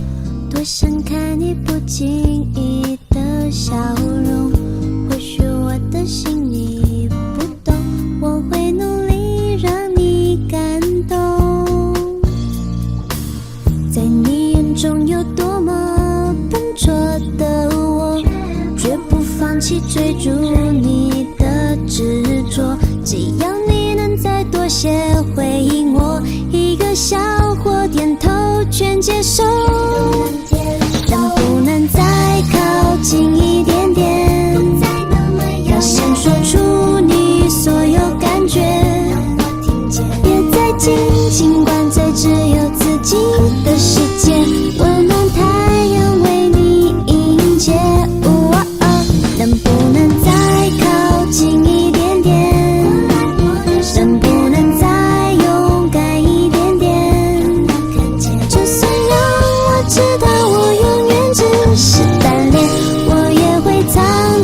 多想看你不经意的笑容。或许我的心你不懂，我会努力让你感动。在你眼中有多么笨拙的我，绝不放弃追逐你的执着，只要你能再多些回应我，一个笑或点头全接受。能不能再靠近一点点？要先说出你所有感觉，别再紧紧关在只有自己的世界，温暖太阳为你迎接。能不能再靠近一点点？能不能再勇敢一点点？就算让我知道我永远只是单恋，我也会藏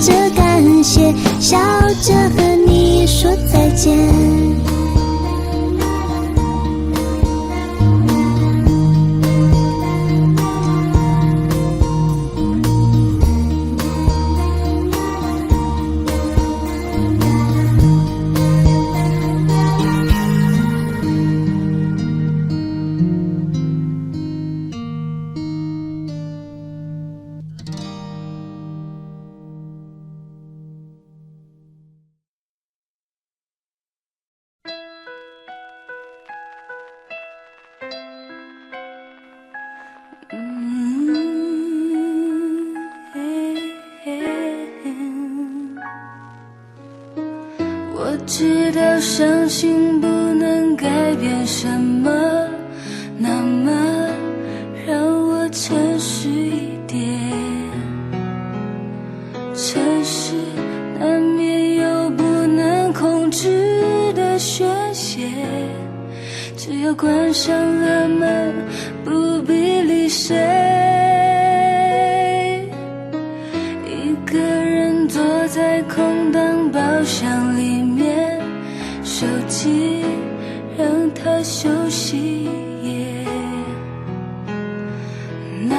着感谢，笑着和你说再见。我知道伤心不能改变什么，那么让我诚实一点。城市难免有不能控制的宣泄，只要关上了门，不必理谁。一个人坐在空荡包厢里面，手机让它休息也难，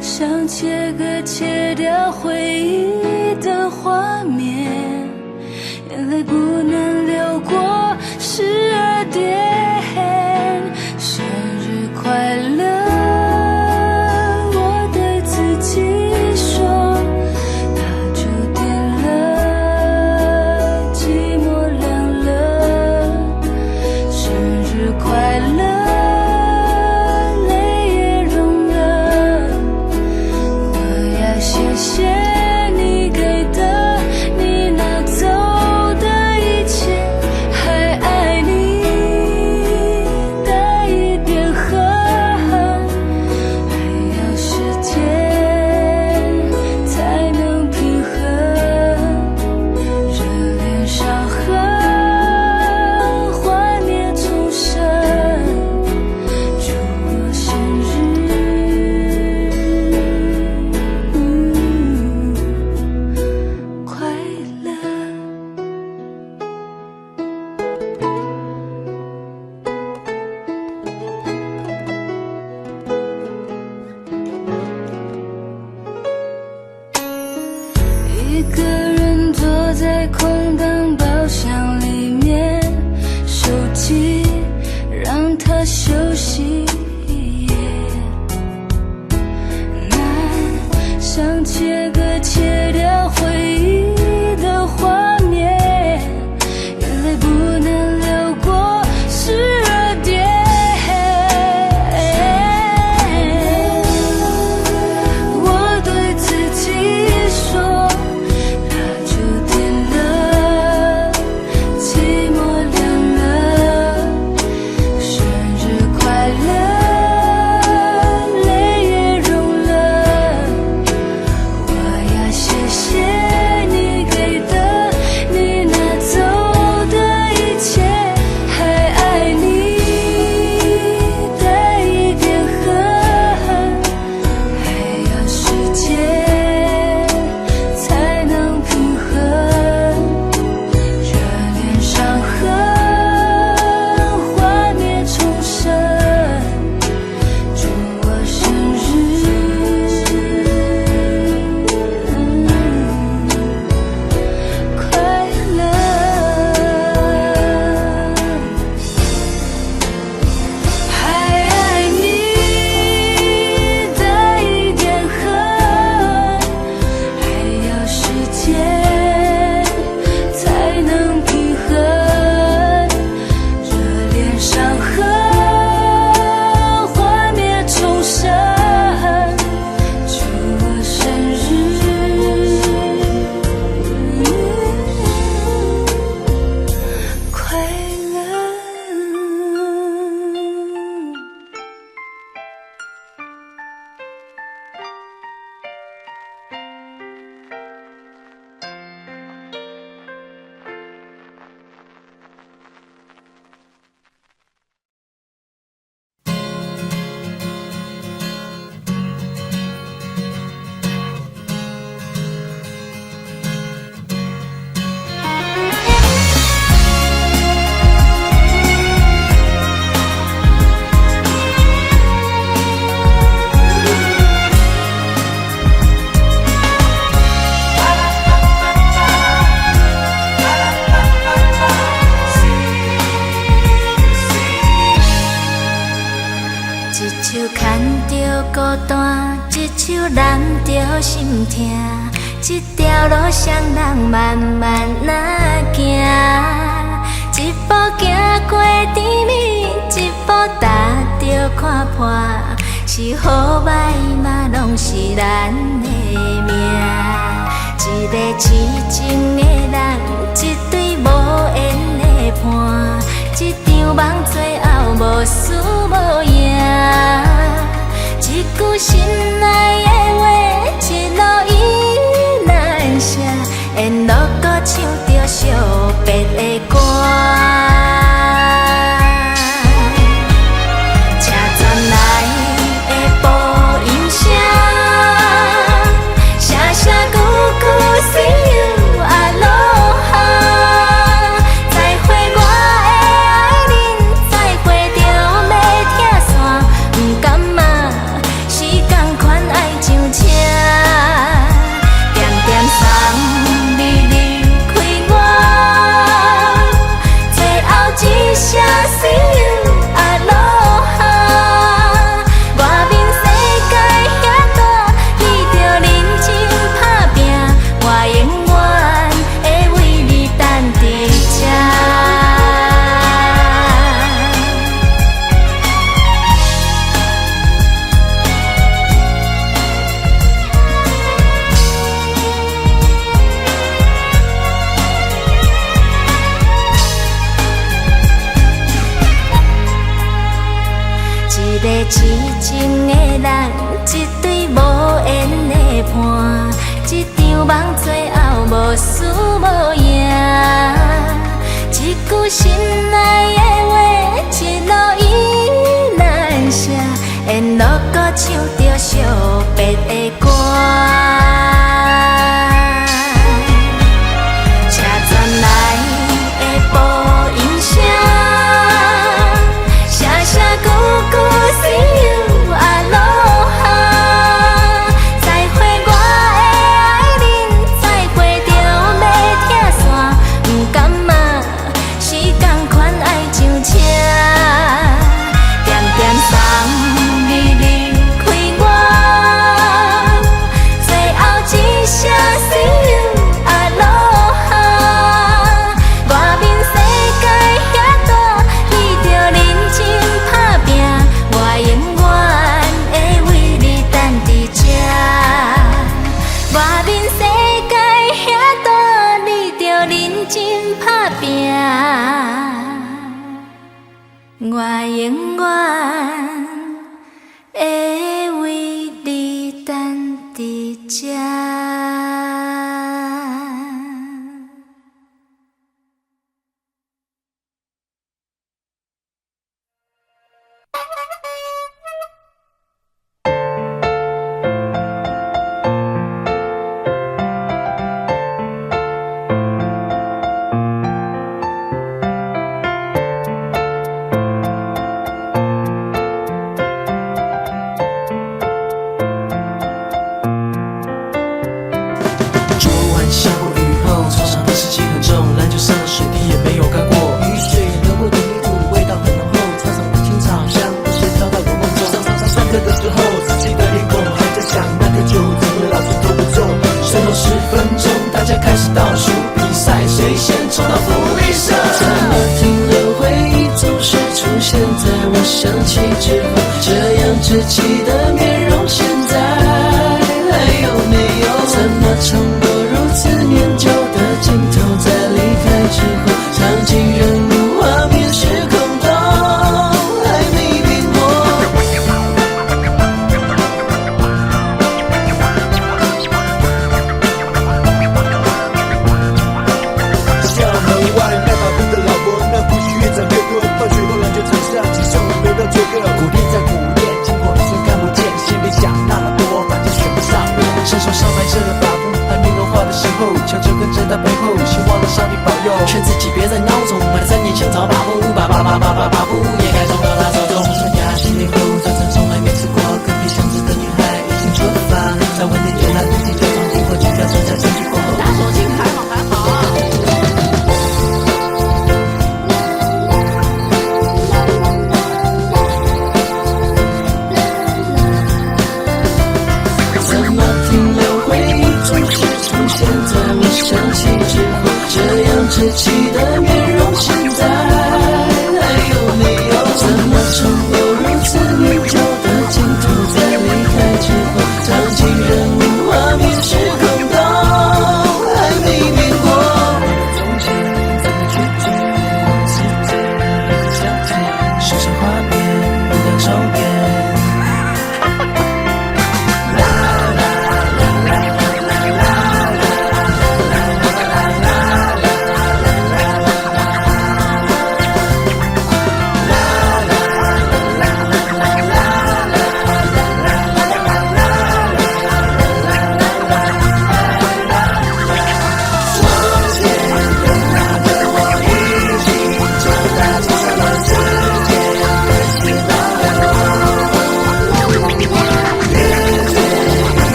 想切割切掉回忆的画面，眼泪不能流过12点。生日快乐，我对自己说，它注定了寂寞凉了。生日快乐，泪也融了。我要谢谢你给的，你拿走的一切，还的休息。难想切割切掉回忆的画面，眼泪不能流过12点。我对自己说，那就点了，寂寞凉了，生日快乐，泪也融了。我要谢谢你给的，你拿走的一切，还爱你的一点恨，还要时间才能平衡这脸伤痕，画面重生。祝我生日快乐，还爱你的一点恨，还要时间才能平衡这脸伤痕，画面重生。祝我生日快乐。一手牵着孤单，一手揽着心痛，这条路双人慢慢若行，一步行过甜蜜，一步踏着看破，是好歹嘛拢是咱的命。一个痴情的人，一对无缘的伴，一场梦最后无输无赢。一句心爱的话，一路伊难舍，沿路搁唱着惜别的歌。车转来的播音声，声声句句 See you Aloha， 再会我的爱人，再会着要拆散，不甘嘛是同款爱上车，点点送你离开我，最后一声 See you Aloha， 外面世界遐大，你着认真打拼，我永远会为你等伫这。一个痴情的人，一对无缘的伴，一场梦最后无输无赢。一句心爱的话，一路伊难舍，沿路搁唱着惜别的歌。车转来的播音声，声声句句 See you Aloha， 再会我的爱人，再会着要拆散，不甘嘛是同款爱我永远会为你等伫这。想起之后，这样稚气的面容，现在还有没有？怎么重播如此念旧的镜头，在离开之后，场景人物画面时空都还没变过。校门外卖把布的老伯，那胡须越长越多，放学后篮球场上几送回到这个苦练在苦练，经过一生看不见，先别想那么多，反正选不上我。伸手上白色的发布，还没融化的时候，悄悄跟在他背后，希望能上帝保佑，劝自己别再孬种，买了3年香草把布，把布也该从高大手中。刷牙洗脸后，早餐从来没吃过，隔壁巷子的女孩已经出发，在晚点点她自己假装经过，几条车在进去过后，打手心还好。想起之后，这样稚气的面容，现在还有没有？怎么重播如此念旧的镜头，在离开之后，场景人物画面时空都还没变过。从前怎么拒绝我自己的相见，手上画面不断重演。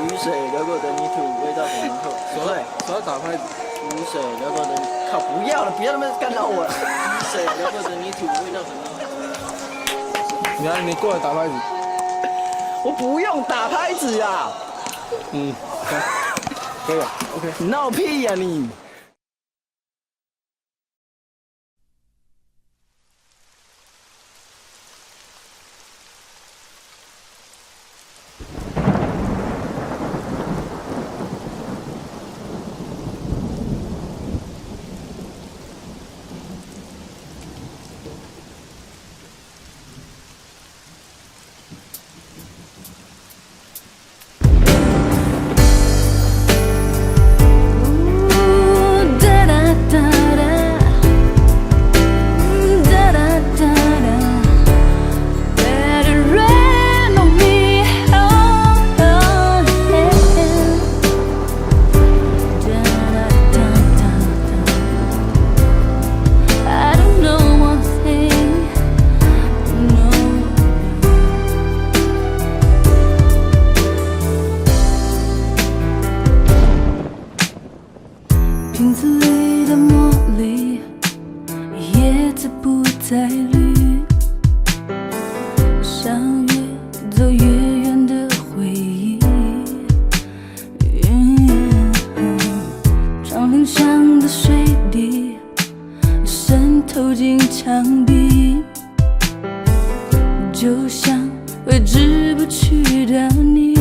雨水流过的泥土，味道很浓厚。手要打拍子。雨水流过的，靠，不要了，不要那么干扰我了。雨水流过的泥土，味道很浓厚。你过来打拍子。我不用打拍子呀。可以啊 ，OK。你闹屁呀你！林子里的茉莉，叶子不再绿，像越走越远的回忆。窗棂上的水滴渗透进墙壁，就像挥之不去的你。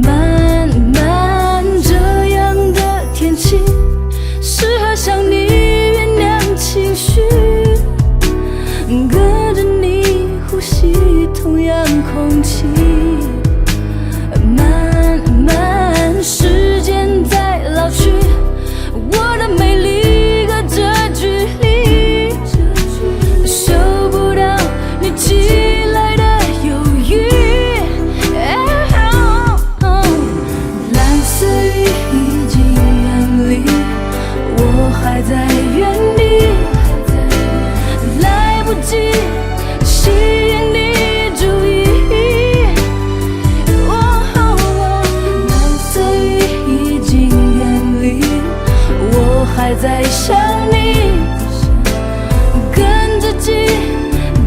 慢慢这样的天气，适合向你酝酿情绪，跟着你呼吸同样空气。慢慢时间在老去，我的美丽隔着距离，收不到你寄来的犹豫。蓝色雨已经远离，我还在原地，来不及吸引你注意。蓝色雨已经远离，我还在想你，跟自己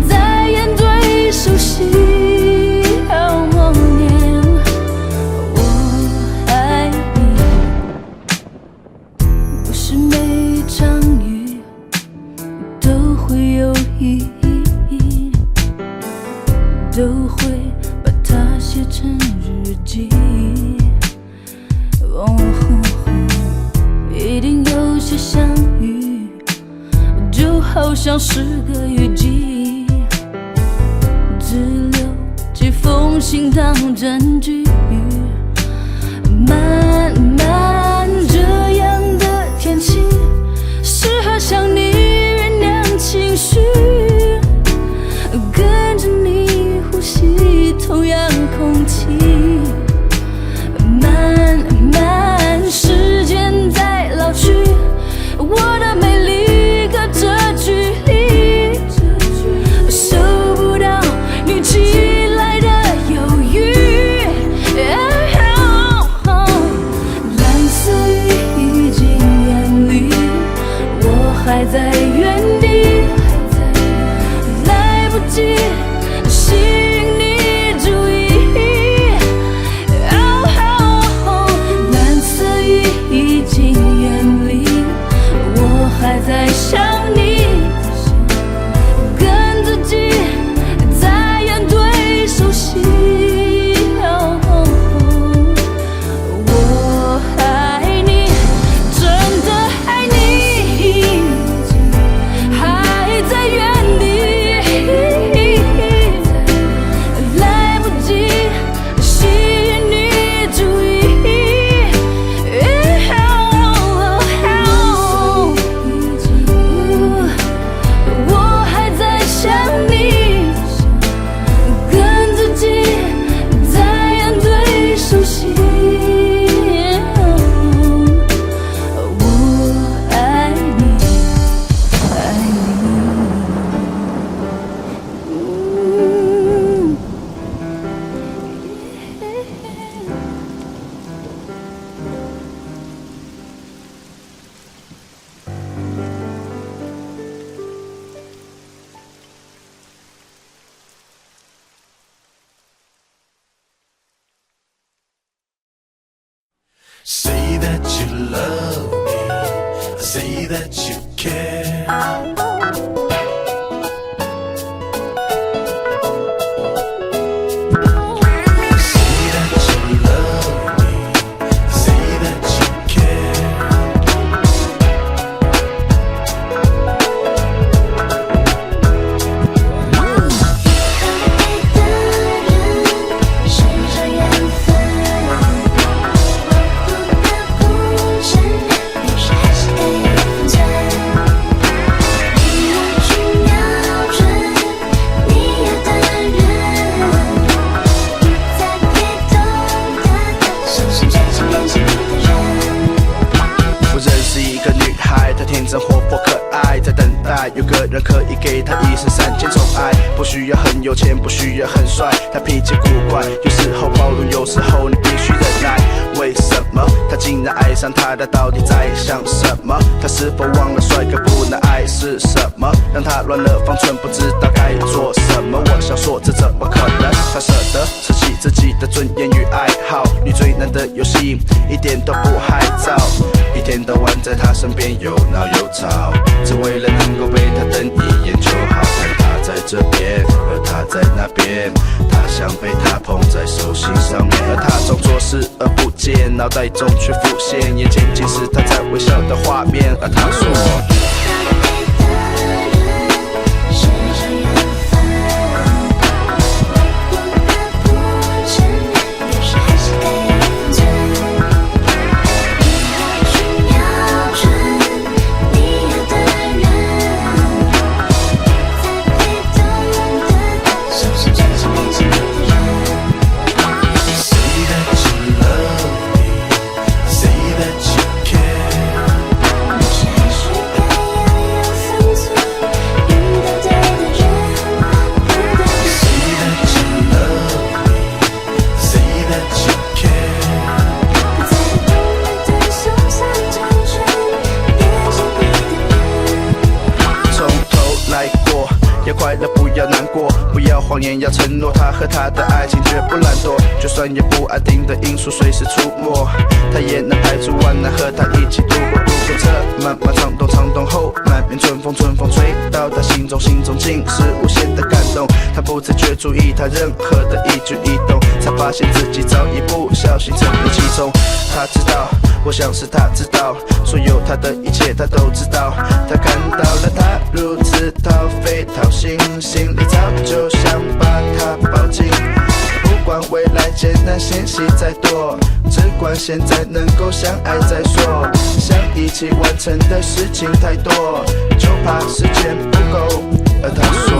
在演对手戏。我爱你，不是每一场雨都会有意义，都会把它写成日记。一定有些相遇，就好像是个雨季，只留几封信当证据。慢慢这样的天气，适合向你酝酿情绪，跟着你呼吸同样空气。慢慢时间在老去，我的美丽隔着距离，收不到你寄来的犹豫。蓝色雨已经远离，我还在原地，来不及吸引你注意。蓝色雨已经远离，我还在想你，跟自己在演对手戏。我爱你，真的爱你，还在原地，来不及吸引你注意。我还在想你，跟自己在演对手戏。我爱你，爱Say that you love me, say that you care. Say that you love me, say that you care. 是这缘分，不得不承认，于是还是得分寸。你要去瞄准你要的人，在被动的手上追求变成你的人。我认识一个女孩，她天真活泼可爱，在等待有个人可以给她一生3000宠爱，不需要很有钱，不需要很帅，她脾气古怪，有时候包容，有时候你必须忍耐。为什么她竟然爱上他，他到底在想什么？他是否忘了帅哥不能爱是什么？让他乱了方寸，不知道该做什么。我想说，这怎么可能？他舍得舍弃自己的尊严与爱好，你最难的游戏一点都不害臊，一天到晚在他身边有闹有吵，只为了能够被他瞪一眼就好。看他在这边，而他在那边，他想被他捧在手心上面，而他装作视而不见，脑袋中却浮现眼前尽是他在微笑的画面。而他说。快乐不要难过，不要谎言，要承诺。他和他的爱情绝不懒惰，就算有不安定的因素随时出没，他也能排除万难和他一起度过。路过这漫漫长冬后，满面春风吹到他心中尽是无限的感动。他不自觉注意他任何的一举一动，才发现自己早已不小心沉入其中。他知道，我想是他知道，所有他的一切他都知道。他看到了他如此掏肺掏心，心里早就想把他抱紧。不管未来艰难险险再多，只管现在能够相爱再说。想一起完成的事情太多，就怕时间不够。而他说。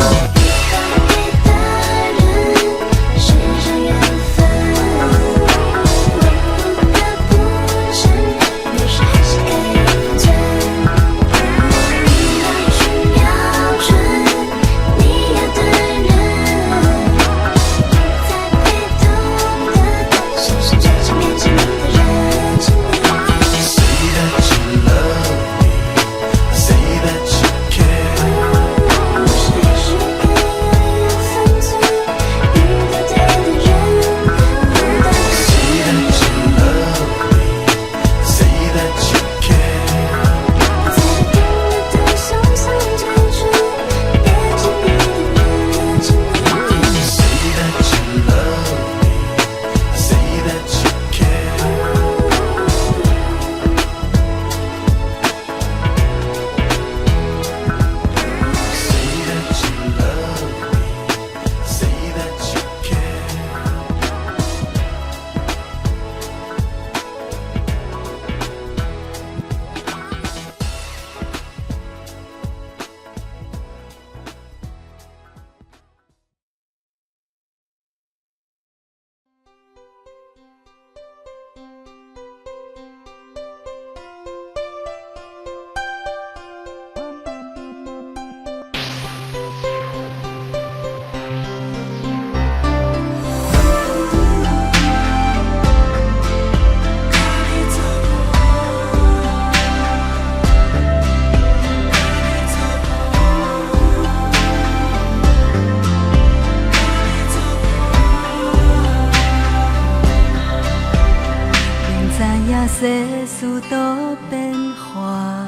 世事都变化，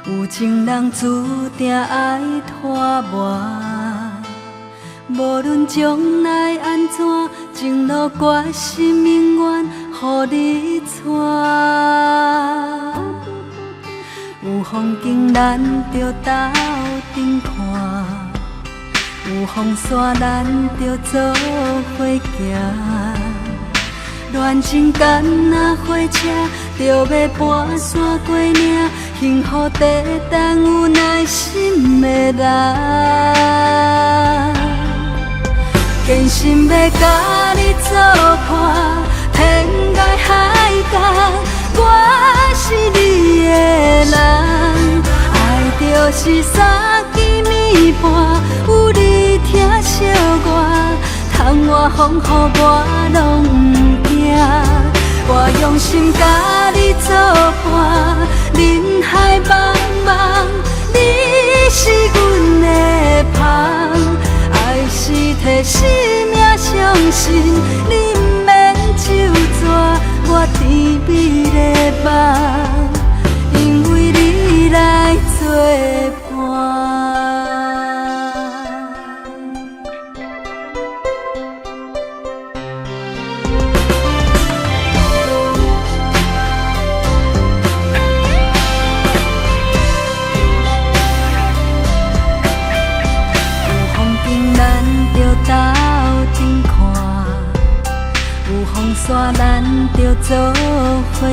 有情人注定爱拖磨。无论将来安怎，情路决心永远予你带。有风景咱着斗阵看，有风沙咱着做伙行。恋情敢若火车，着要跋山过岭，幸福地等有耐心的人。坚心要甲你作伴，天涯海角，我是你的人。爱就是三更暝半，有你疼惜我，窗外风雨我拢不惊。我用心甲你作伴，人海茫茫，你是阮的香。爱是替生命相信，你不免就绝，我甜蜜的梦，因为你来作伴。山咱着做伙行，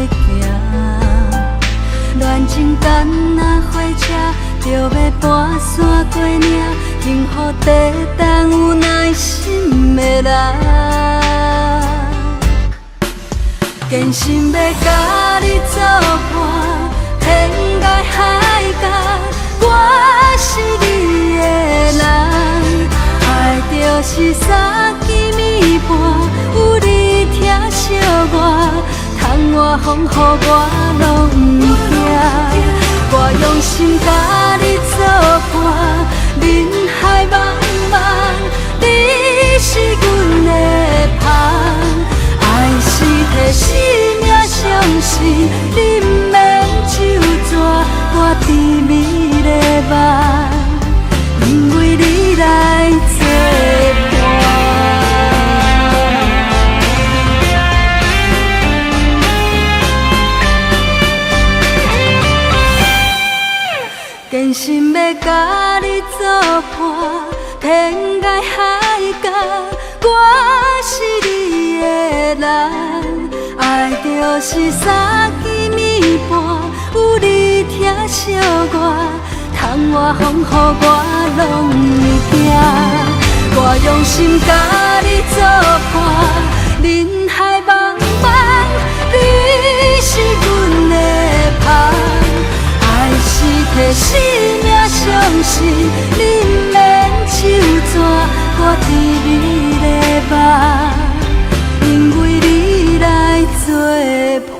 恋情干若火车，着要跋山过岭，幸福地等有耐心的人，坚心要甲你作伴，天涯海角，我是你的人，爱就是三更暝半，有你疼惜我，窗外风雨我拢不惊。我用心甲你作伴，人海茫茫，你是阮的香。爱是替生命相信，你不免就绝，我甜蜜的梦，因为你来作伴。坚心要甲你作伴，天涯海角，我是你的人。爱就是三更暝半，有你疼惜我，窗外风雨我拢不惊。我用心甲你作伴，人海茫茫，你是阮的香。爱是替生命相信，你不免就绝，我甜蜜的梦，因为你来作伴。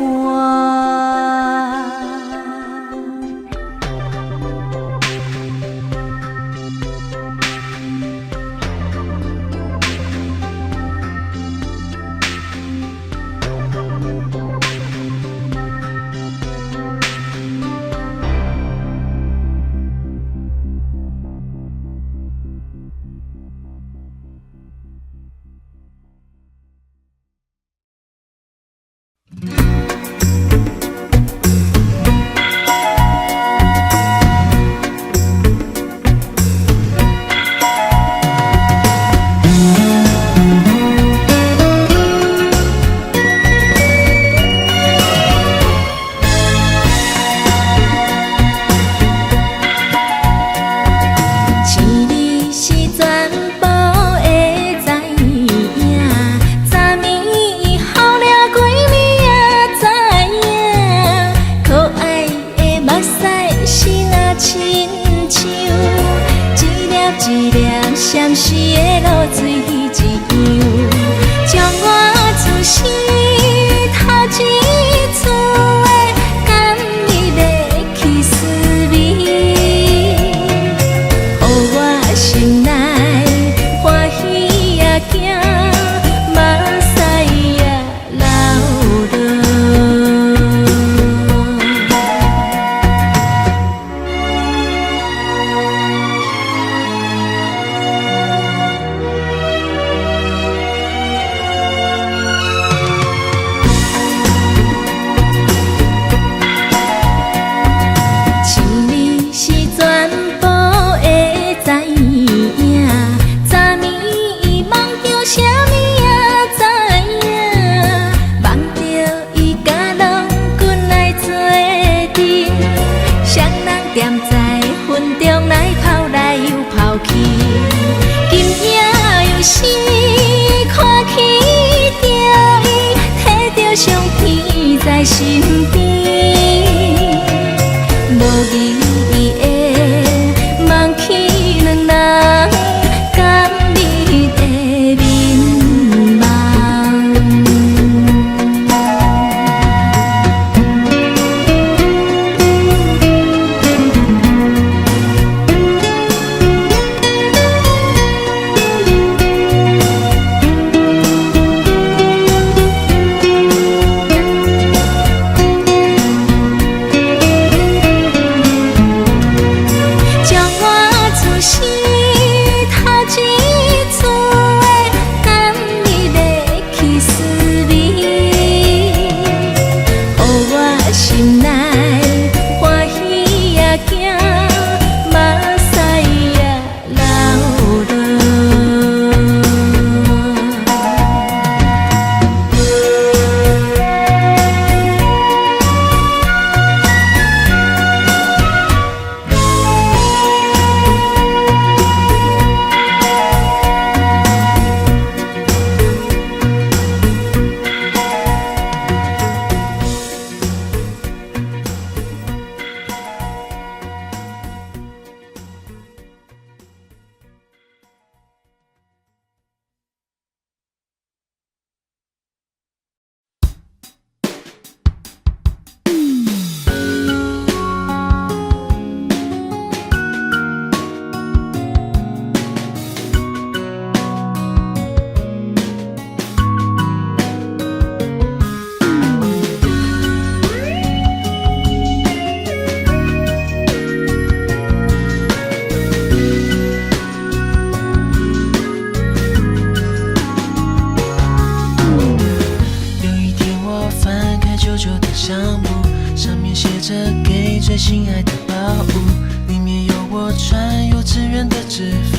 旧旧的相簿，上面写着给最心爱的宝物，里面有我穿幼稚园的制服，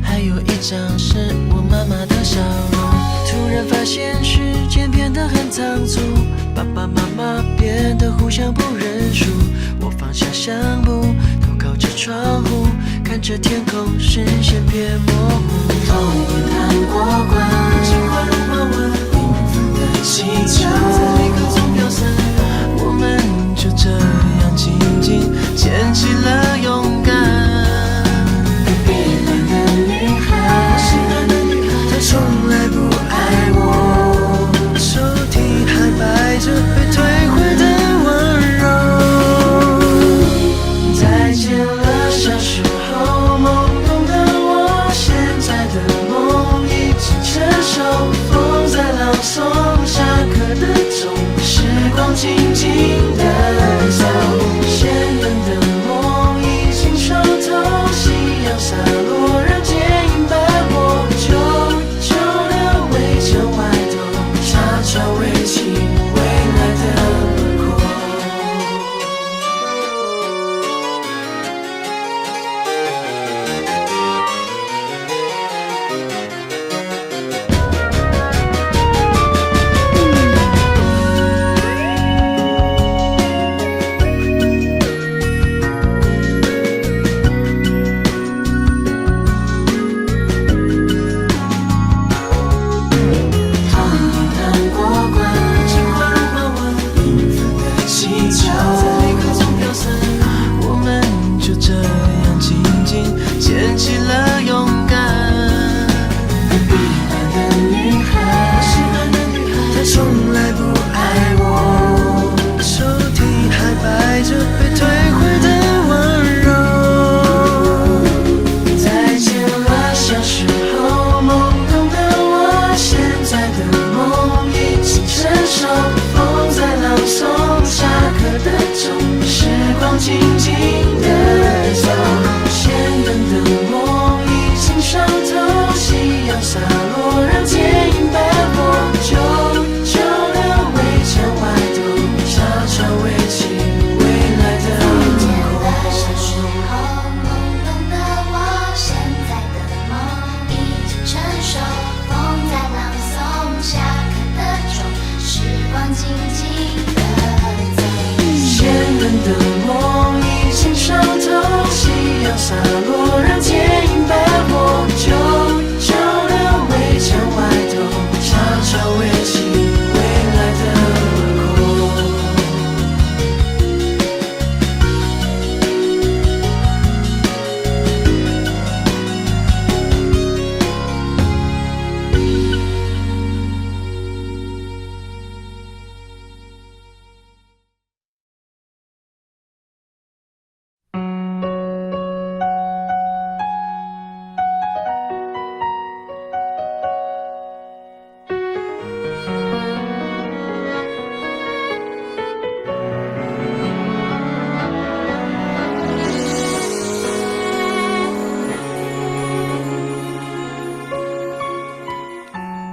还有一张是我妈妈的笑容。突然发现时间变得很仓促，爸爸妈妈变得互相不认输。我放下相簿，头靠着窗户，看着天空，视线变模糊。童年韩国馆，金花如花纹，缤纷的气球在立刻中飘散，我们就这样静静牵起了勇敢。彼岸的女孩，心爱的女孩，她从来不爱我，抽屉还摆着被退回的温柔。再见了小时候懵懂的我，现在的梦已经成熟，风在朗诵下课的钟，时光静静地走，咸淡的梦已经熟透，夕阳洒落让剪影斑驳，旧旧的围墙外头，悄悄围起未来的轮廓。牵起了勇敢，彼岸的女孩，心爱的女孩，她从来不爱我，抽屉还摆着被退回的温柔。再见了小时候懵懂的我，现在的梦已经成熟，风在朗诵下课的钟，时光静静地走，咸淡的梦已经熟透，夕阳洒落让剪影斑驳，旧旧的围墙外头，悄悄围起未来的轮廓。小时候懵懂的我，现在的梦已经成熟，风在朗诵下课的钟，时光静静地走，咸淡的梦已经熟透，夕阳洒落让剪影斑驳，旧旧的围墙外头，悄悄围起未来的轮廓。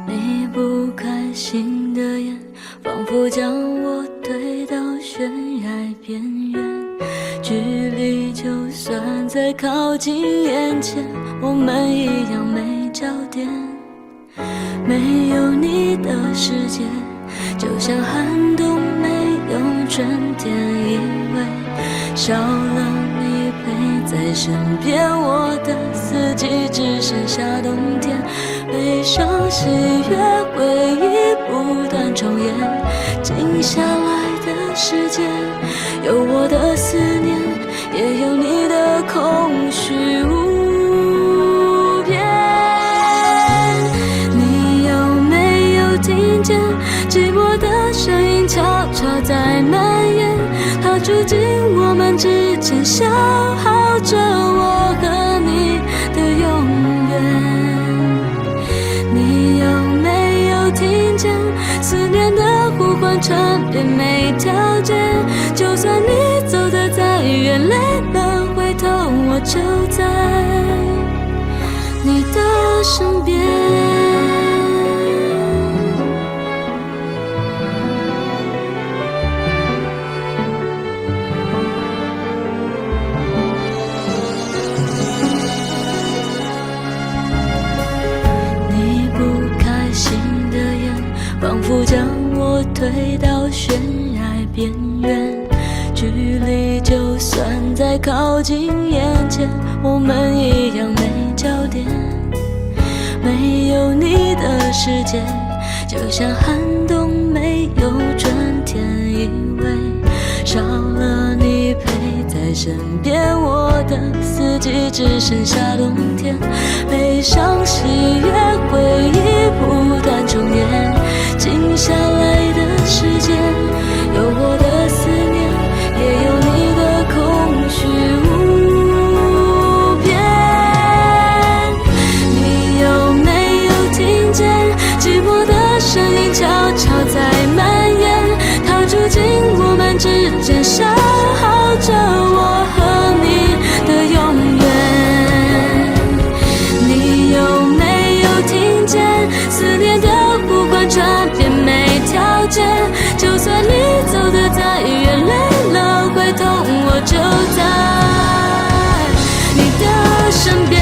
你不开心的眼，仿佛将我推到悬崖边缘。距离就算再靠近眼前，我们一样没焦点。没有你的世界，就像寒冬没有春天，因为少了你陪在身边，我的四季只剩下冬天。悲伤喜悦回忆不断重演，静下来的时间，有我的思念，也有你的空虚无边。你有没有听见寂寞的声音悄悄在蔓延？它住进我们之间，消耗着我和你的永远。你有没有听见思念的呼唤，缠绵没条件？就算你走得再远，累了回头，我就在你的身边。边缘，距离就算再靠近眼前，我们一样没焦点。没有你的世界，就像寒冬没有春天，以为少了你陪在身边，我的四季只剩下冬天。悲伤喜悦回忆不断重演，静下来的时间，有我的思念，也有你的空虚无边。你有没有听见寂寞的声音悄悄在蔓延，它住进我们之间，消耗着我和你的永远。你有没有听见思念的呼唤传遍每条街，就算你走得再远，累了回头，我就在你的身边。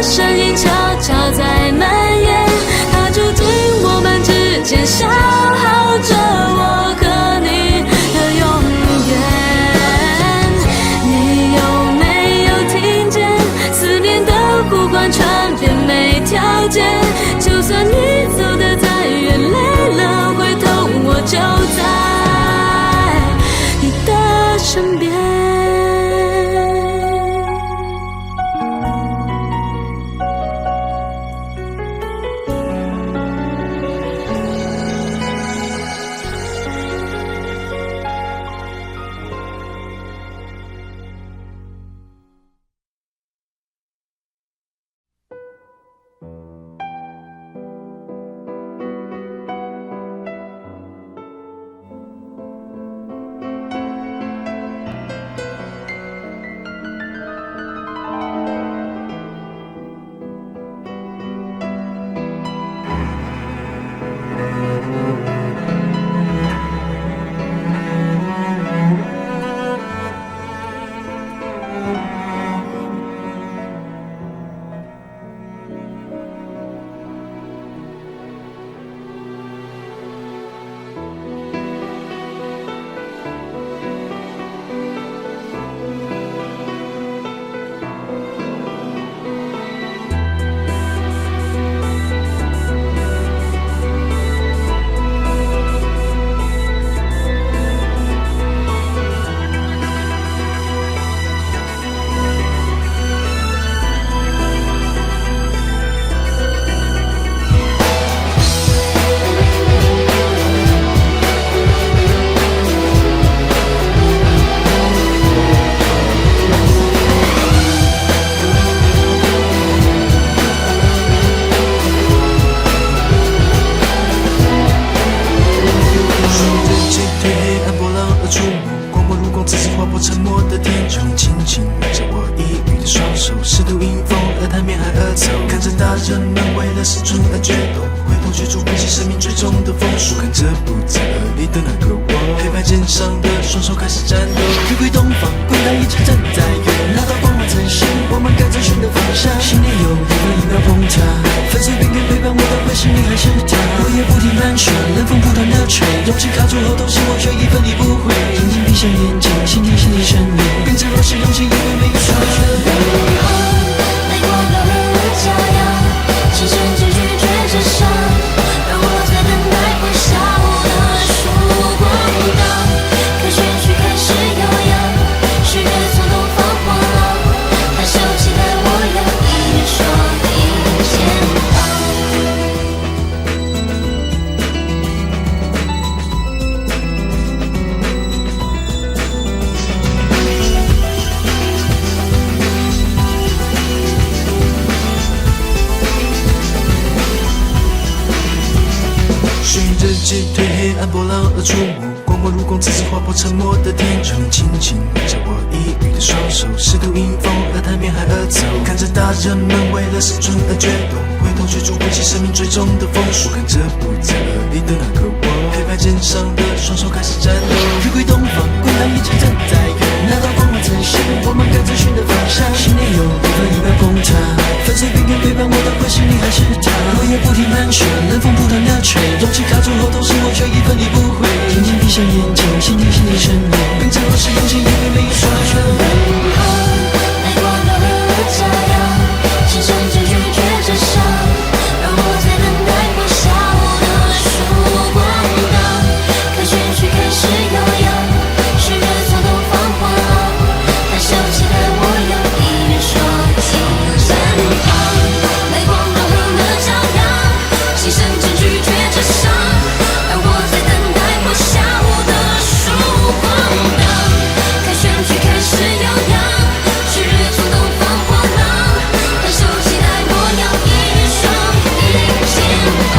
声音悄悄在蔓延，它住进我们之间，消耗着我和你的永远。你有没有听见思念的呼唤传遍每条街，就算你走得再远，累了回头，我就在你的身边。沉默的天空，轻轻握着我抑郁的双手，试图迎风而谈面海而走，看着大人们为了生存而决斗，回头去筑不起生命最终的枫树，看着不再恶劣的那个我。上的双手开始战斗。月归东方，归来一切正在远，那道光芒呈现，我们各自寻的方向。信念有一分一半崩塌，粉碎冰原背叛我的会是你还是他？我也不停盘旋，冷风不断的吹，勇气卡住后，同时我却一分离不回。轻轻闭上眼睛，倾听心里声音，冰镇后是用心，因为没有刷全部。泪光都和我照耀，心上只拒绝着伤，而我在等待破晓的曙光灯，看旋曲开始悠扬，是日从东方晃浪，但手期待我有一人双肩身旁，泪光都和我照耀，心上只拒绝着伤，而我在等待破晓的曙光灯，看旋曲开始悠扬，是日从东方晃浪，但手期待我有一人双肩旁。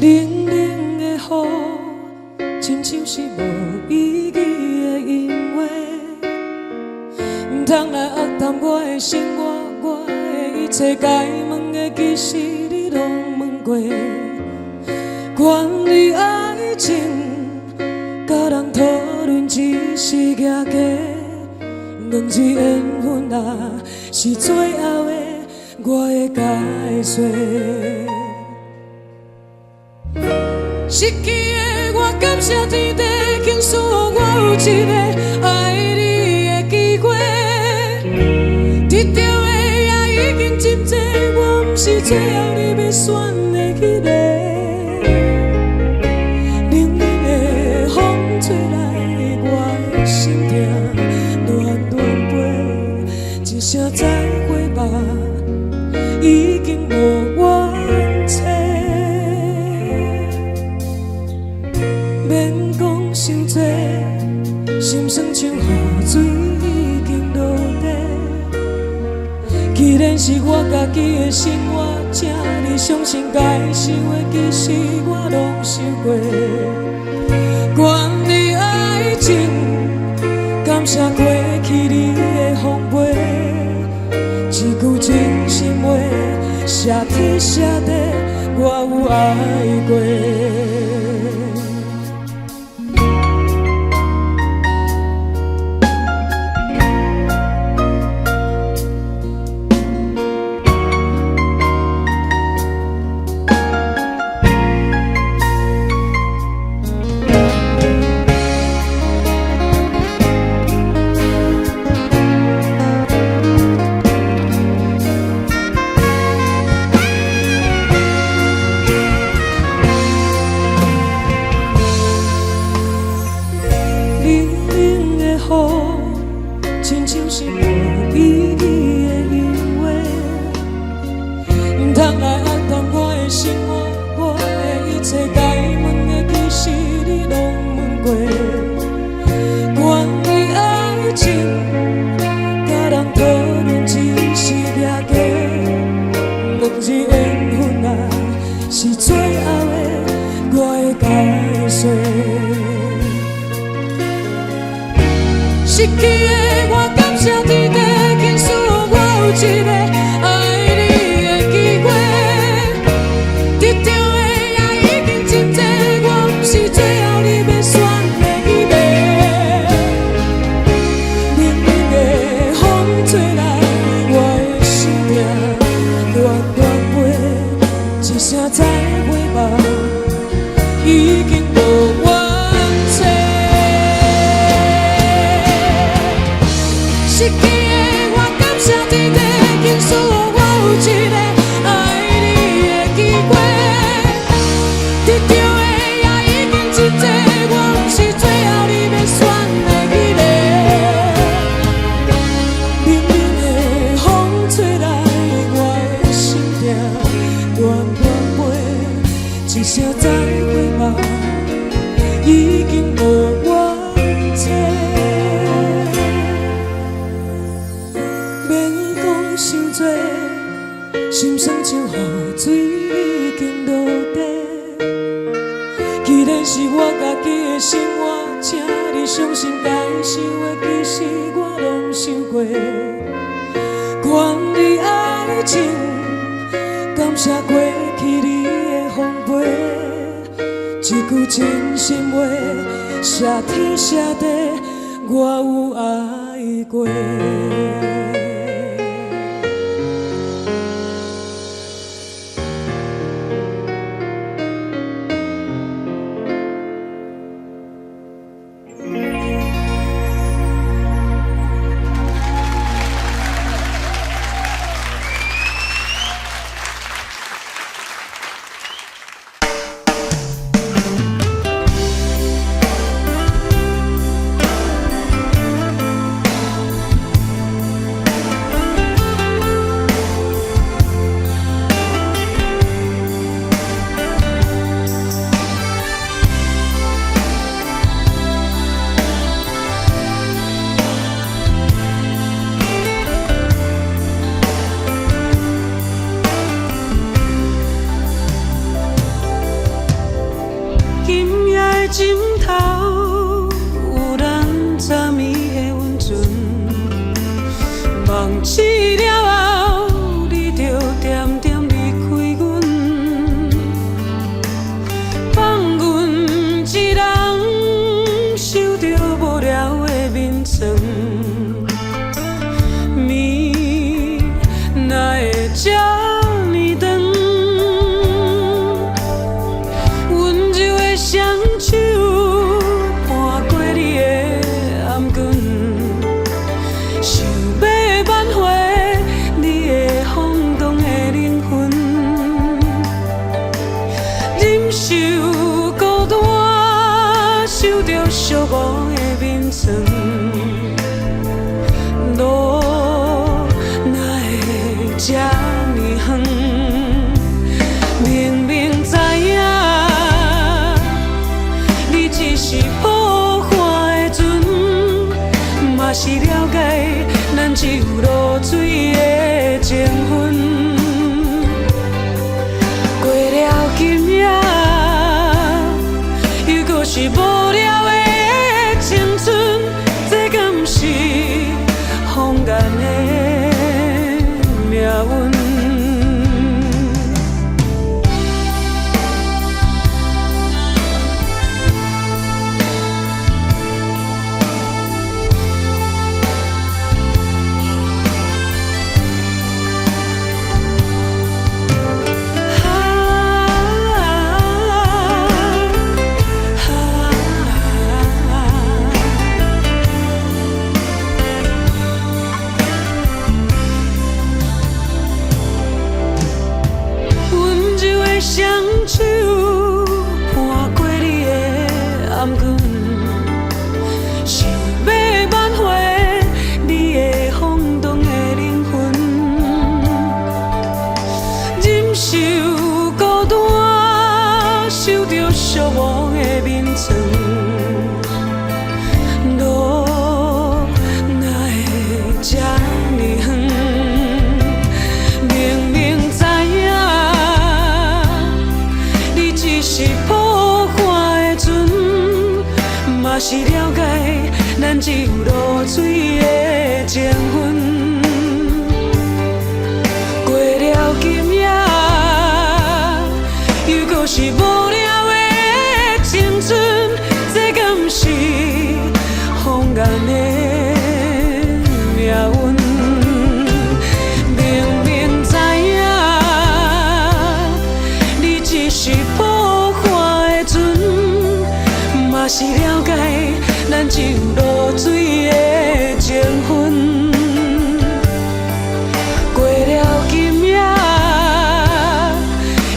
冷冷的雨，亲像是无意义的音乐，唔通来恶淡我的生活，我的一切该问的，其实你拢问过。关于爱情，甲人讨论只是假假，两字缘分啊，是最后的我的解说。失去的我感谢天地，倾诉我有一个爱你的机会。得到的也已经真多，我不是最后你要选的那个。冷冷的风吹来，我的心痛乱乱飞，一声再会吧，已经无缘切。免讲伤多，心酸像雨水已经落地。既然是我家己的生活，请你相信该想的其实我拢想过。关于爱情，感谢过去你的奉陪，一句真心话，谢天谢地，我有爱过。一声再会吧，已经无怨嗟。失去的我感谢天地，竟赐我有一个爱你的机会。得到的也已经真多，我不是最后你要选的迄个。明明的风吹来，我的心痛断断飞，一声再会吧，已经无怨嗟。免讲伤多，心酸像雨水已经落地。既然是我家己的生活，请你相信该受的其实我拢受过。愿你爱情，感谢过去你的奉陪，一句真心话，谢天谢地，我有爱过。枕头有咱昨暝的温存，梦醒了后，你就点点离开阮，放阮一人受着无聊的眠床，暝哪会这呢长？温柔的双手伴过你的颔棍，想要挽回你的放荡的灵魂，忍受孤单，受着寂寞的眠床，路哪会这呢远？明明知影。只是破坏的船，嘛是了解咱只有落水的情分。过了今夜，又搁是无聊的青春，这敢不是风干的命运？双手伴过你的颔棍，想要挽回你的放荡的灵魂，忍受孤单，受着寂寞的眠床，路哪会这呢远？明明知影。是破坏的船，嘛是了解咱只有落水的情分。过了今夜，又搁是无聊的青春，这敢不是风干的命运？明明知影。嘛是了解咱酒露水的情分。过了今夜，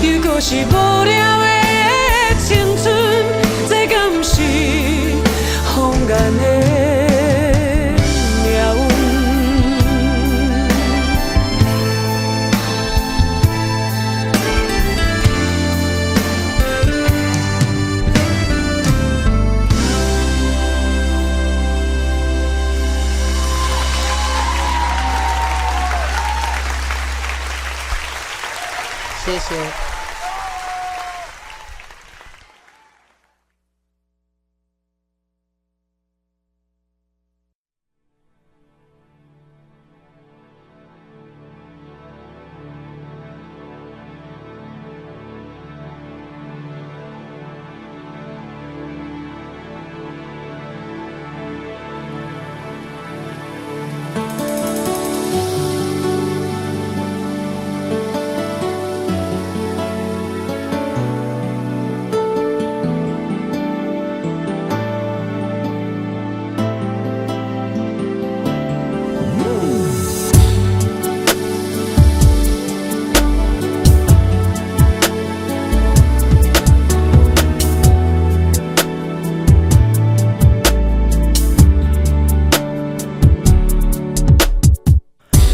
又搁是无聊的青春，这敢是风眼的？谢谢。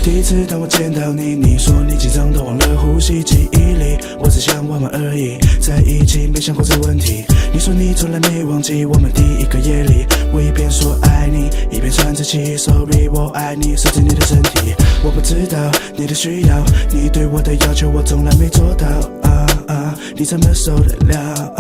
第一次当我见到你，你说你紧张到忘了呼吸，记忆里我只想玩玩而已，在一起没想过这问题。你说你从来没忘记我们第一个夜里，我一边说爱你，一边喘着气。Sorry， 我爱你，守着你的身体。我不知道你的需要，你对我的要求我从来没做到。你怎么受得了？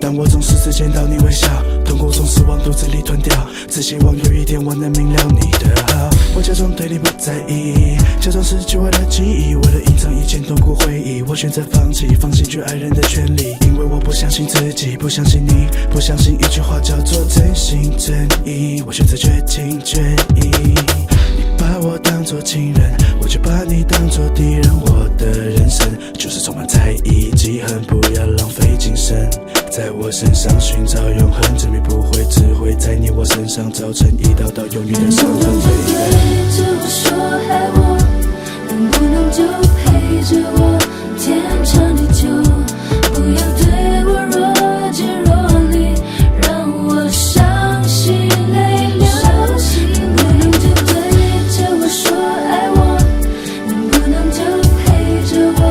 但我总是只见到你微笑，痛苦总是往肚子里吞掉，只希望有一天我能明了你的好。我假装对你不在意，假装失去我的记忆，为了隐藏以前痛苦回忆，我选择放弃，放弃去爱人的权利，因为我不相信自己，不相信你，不相信一句话叫做真心真意，我选择绝情绝义。你把我当作情人，我却把你当作敌人，我的人生就是充满猜疑记恨，不要浪费精神在我身上寻找永恒，证明不会，只会在你我身上造成一道道永远的伤痕。对着我说爱我，能不能就陪着我天长地久？不要对我若即若离，让我伤心泪流。能不能就对着我说爱我，能不能就陪着我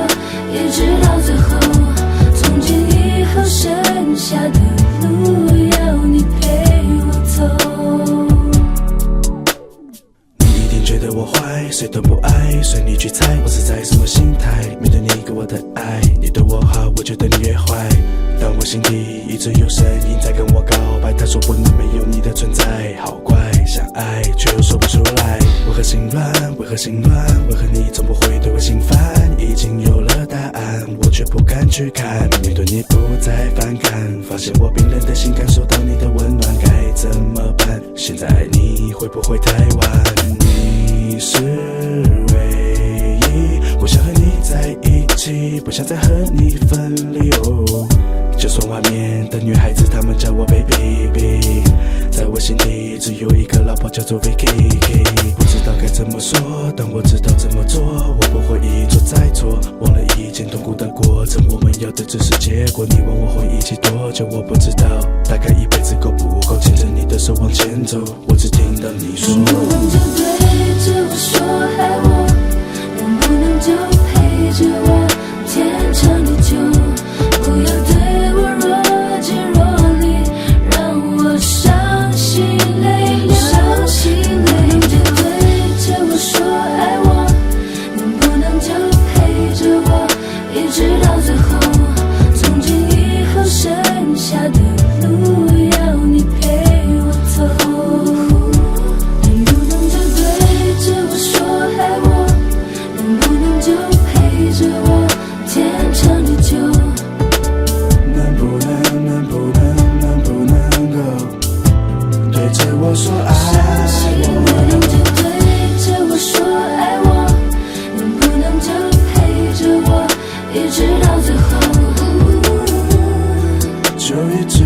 一直到最后？从今以后剩下的路要你陪我走。你一定觉得我坏，谁都不爱，随你去猜我是在什么心态。面对你给我的爱，你对我好，我觉得你越坏。但我心底一直有声音在跟我告白，他说不能没有你的存在。好怪，想爱却又说不出来，为何心乱？为何心乱？为何你总不会对我心烦？已经有了答案，我却不敢去看。面对你不再反感，发现我冰冷的心感受到你的温暖，该怎么办？现在你会不会太晚？你是唯一，我想和你在一起，不想再和你分离。就算外面的女孩子她们叫我 baby， 在我心底只有一个老婆叫做 Vicky。 不知道该怎么说，但我知道怎么做，我不会一错再错，忘了以前痛苦的过程，我们要的只是结果。你问我会一起多久，我不知道，大概一辈子够不够牵着你的手往前走，我只听到你说能不能就对着我说爱我，能不能就陪着我天长地久？不要对我若即若离，让我伤心泪流。能不能就对着我说爱我，能不能就陪着我一直到最后？从今以后剩下的路要你陪我走。能不能就对着我说爱我，能不能就陪着我天长地久？能不能够对着我说爱我？能不能就对着我说爱我，能不能就陪着我一直到最后？就一直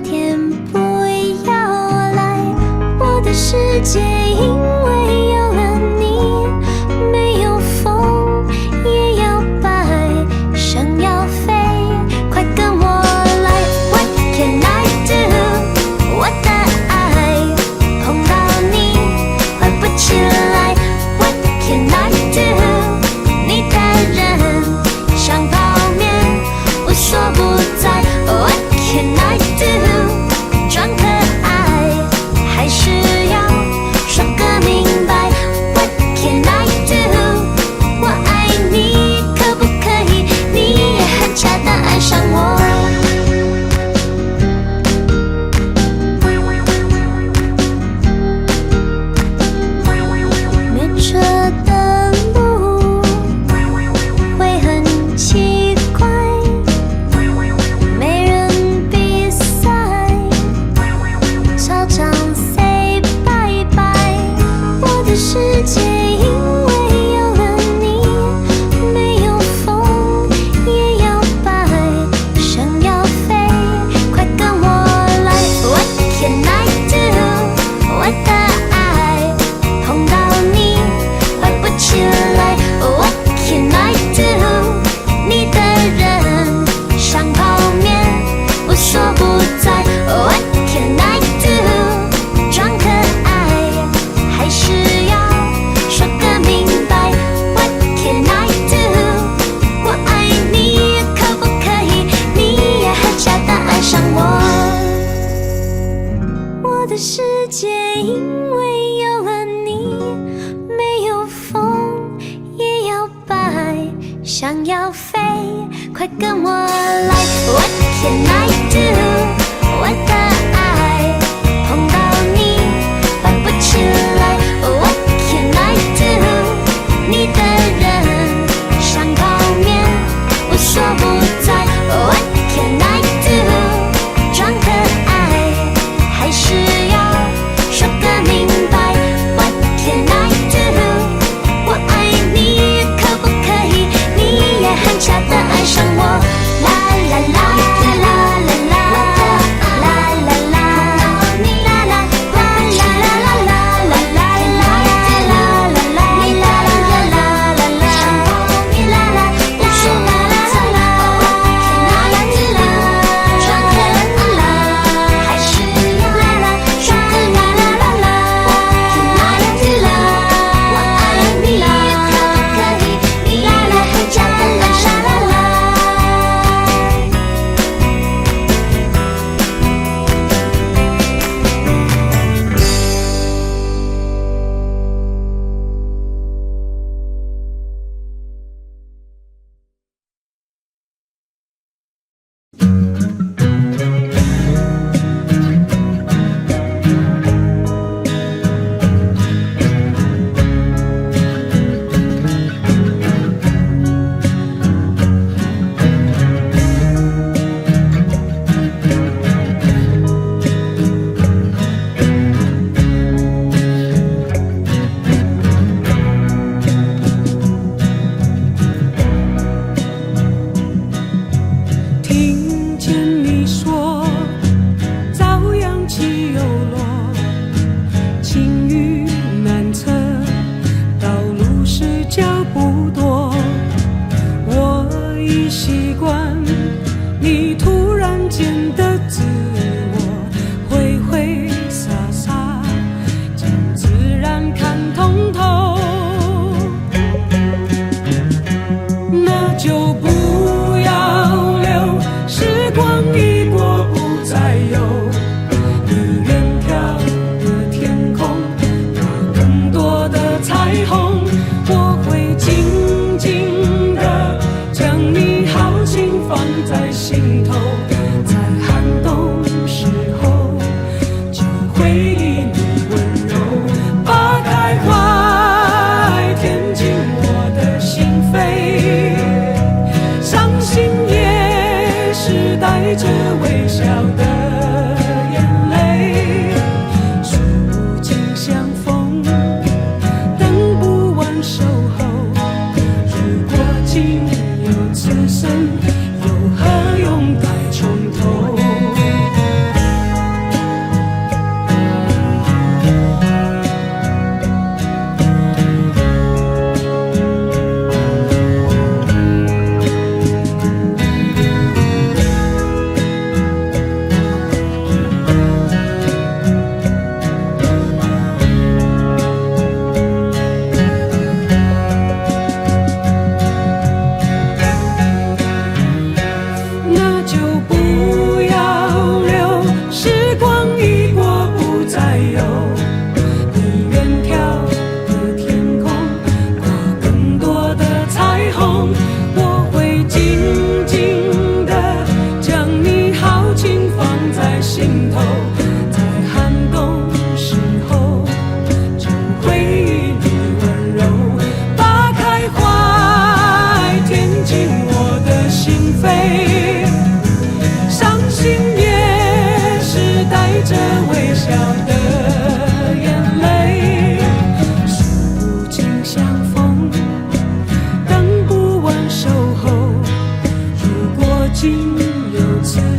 天不要来，我的世界因为有了你，没有风也要摆，想要飞，快跟我来。What can I do？ 我的爱碰到你回不起来。What can I do？ 你的人像泡面，无所不在。What can I do？ 装可爱还是要说个明白。What can I do？ 我爱你，可不可以你也很恰当爱上我？没车的路会很奇怪，没人比赛，操场 say 拜拜。我的世界因为有了你，没有风也要摆，想要飞，快跟我来。What can I do？ 我的爱碰到你回不起来。What can I do？ 你的人像泡面，无所不在。What can I do？ 装可爱还是要说个明白。What can I do？ 我爱你，可不可以你也很恰当爱上我？我的世界因为有了你，没有风也要摆，想要飞，快跟我来。What can I do？ 我的爱碰到你回不起来。What can I do？ 你的人像泡面，无所不在。What can I do？ 装可爱还是要说个明白。What can I do？ 我爱你，可不可以你也很恰当爱上我？啦啦啦啦啦啦啦啦啦啦啦啦啦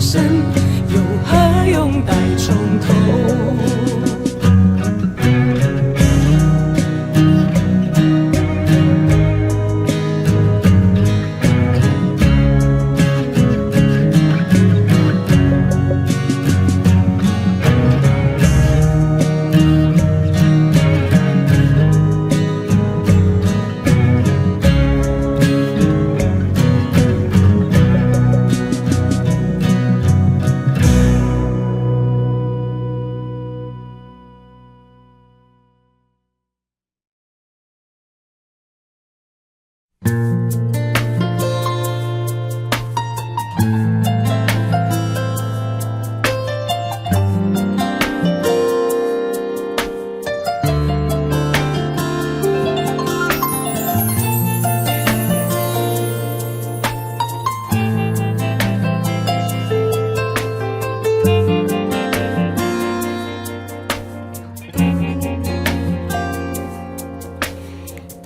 生，有何用待从头？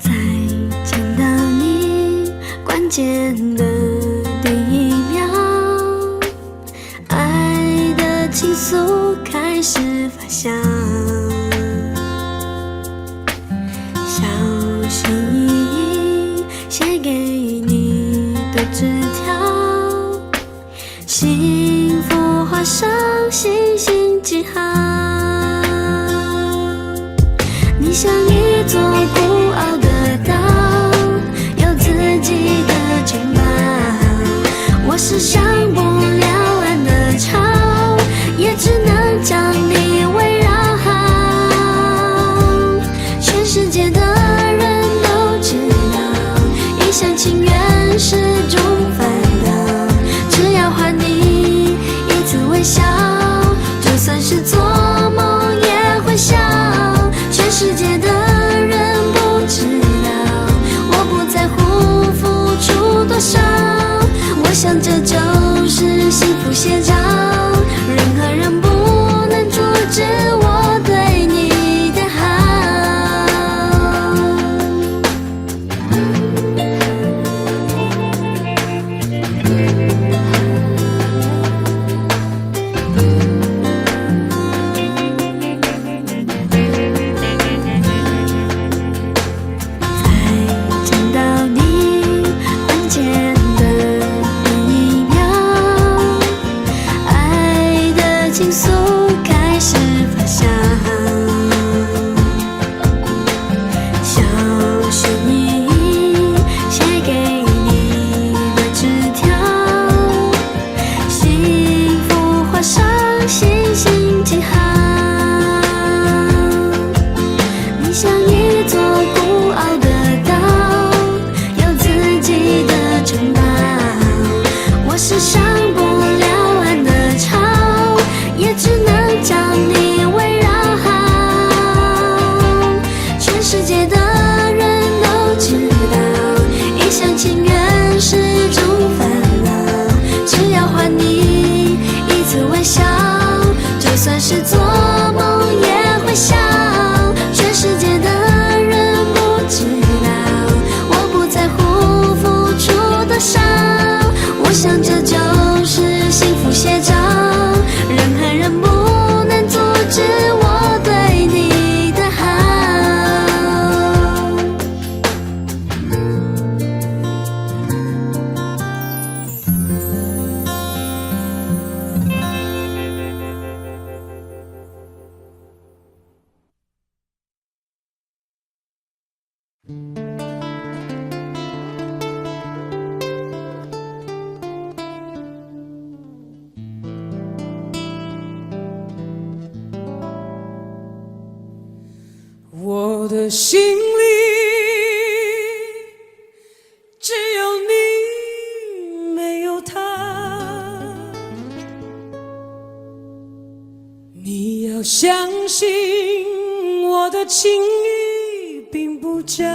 在见到你关键的第一秒，爱的情愫开始发酵，小心翼翼写给你的纸条，幸福画上星星记号。你像一座孤傲的岛，有自己的城堡。我是上不了岸的潮，也只能将你围绕。全世界的人都知道，一厢情愿是种烦恼。只要还你一次微笑，就算是做梦也会笑。全世界的人不知道，我不在乎付出多少。我想这就是幸福写照，任何人不能阻止我对你的见到你关键的第一秒，爱的情愫开始发酵，小心翼翼写给你的纸条，幸福画上星星记号。你像一座孤傲的岛，有自己的城堡。我是上不了岸的潮，也只能将你围绕。全世界的人都知道，一厢情愿是种烦恼。只要还你一次微笑，就算是做梦也会笑。全世界的人不知道，我不在乎付出多少。我想这就是幸福写照，任何人不能阻止我对你的好。我的心里只有你，没有他。你要相信我的情意并不假，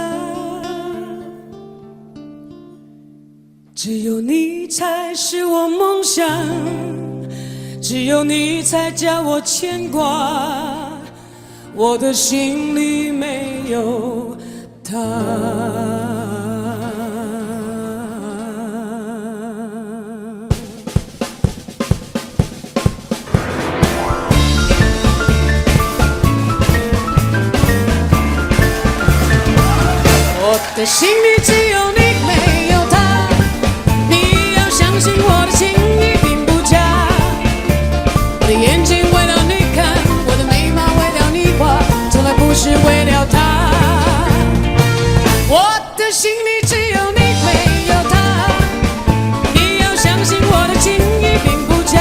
只有你才是我梦想，只有你才叫我牵挂。我的心里没有他。的心里只有你没有他，你要相信我的情意并不假。我的眼睛为了你看，我的眉毛为了你画，从来不是为了他。我的心里只有你没有他，你要相信我的情意并不假。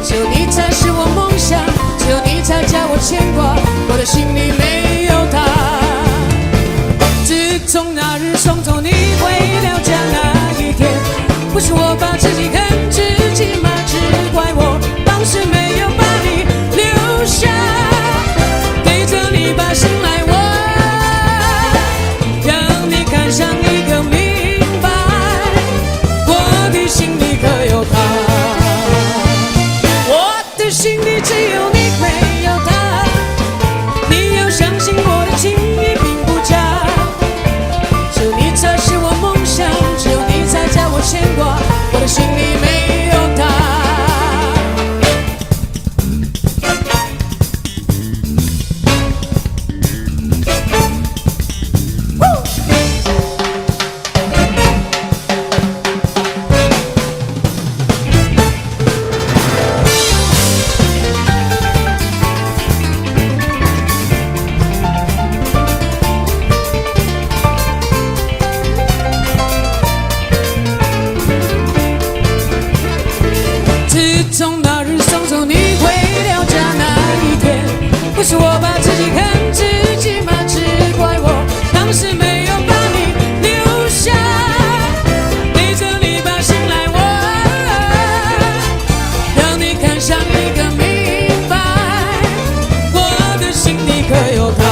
只有你才是我梦想，只有你才叫我牵挂，我的心里没有他。自从那日送走你回了家那一天，不是我把自己恨自己吗？只怪我当时没有把你留下，对着你把心来握，让你看上一个明白，我的心里可有他，我的心里只有你没有他，你要相信我的情意并不假。只有你才是我梦想，只有你才叫我牵挂，我的心里没有他。自从那日送走你回了家那一天，不是我把自己恨自己吗？只怪我当时没有把你留下，对着你把心来握，让你看上一个明白，我的心里可有他，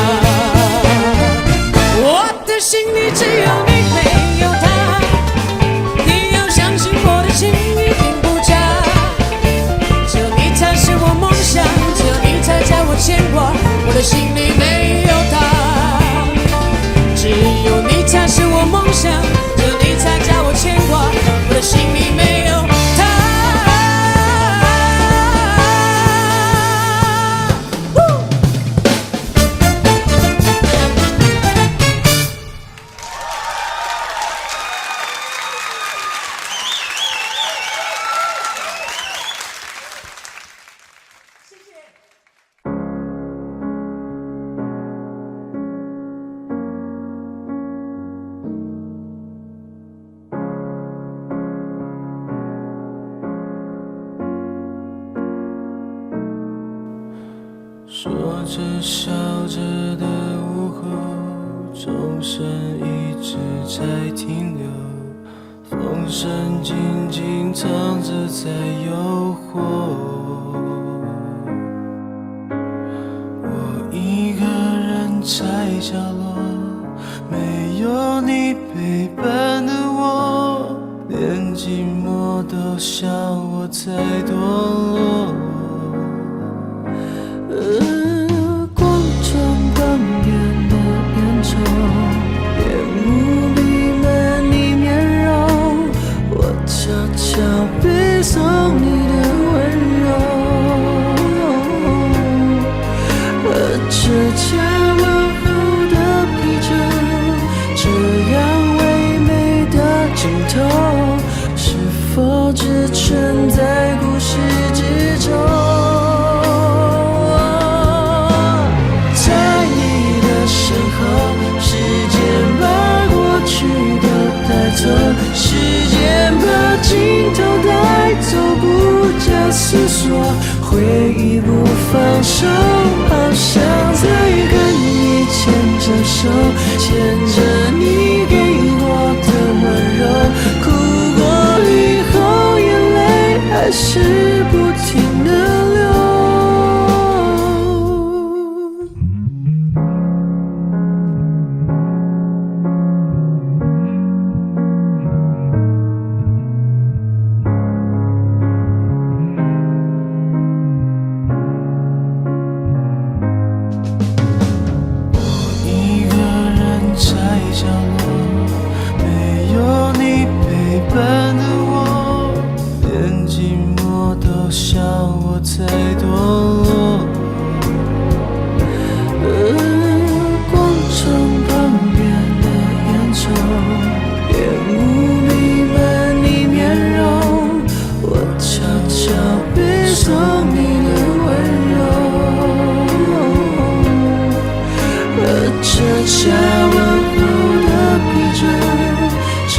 我的心里只有你没有他，你要相信我的情意并不假。只有你才是我梦想，只有你才叫我牵挂，我的心里没有他。只有你才是我梦想，只有你才叫我牵挂，我的心里没有他。说着笑着的午后，钟声一直在停留，风声静静唱着在诱惑。我一个人在角落，没有你陪伴的我，连寂寞都笑我太堕落。广场旁边的烟囱，烟雾弥漫你面容，我悄悄背诵你的温柔，喝着恰往后的啤酒，这样唯美的镜头，是否只存在故事之中？时间把镜头带走，不假思索，回忆不放手，好想再跟你牵着手，牵着你给我的温柔，哭过以后眼泪还是不停地流。广场旁边受你的温柔，和这恰问候的逼真，这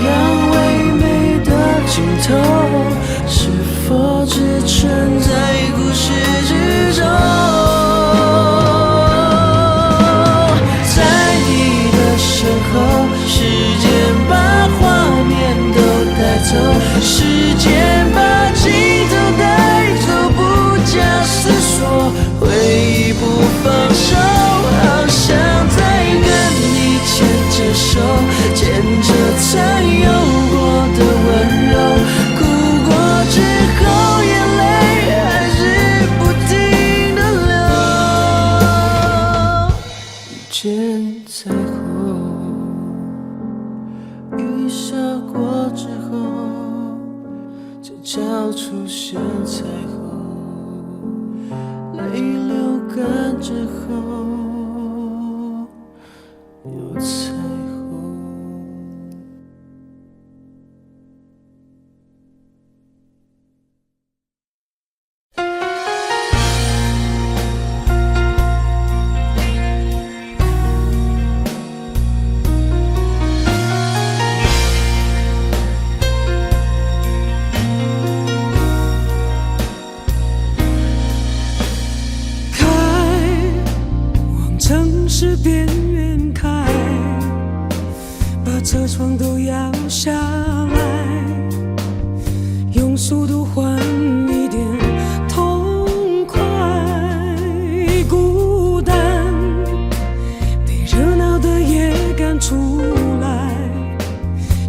样唯美的镜头，是否只存在故事之中？在你的身后，时间把画面都带走，时间把镜头带走，不假思索，回忆不放手，好想再跟你牵着手，牵着曾有过的温柔，哭过之后眼泪还是不停地流。遇见彩虹，雨下过之后，街角出现彩虹，泪流干之后有彩虹。开，往城市边缘开，把车窗都摇下来，用速度换一点痛快。孤单被热闹的夜赶出来，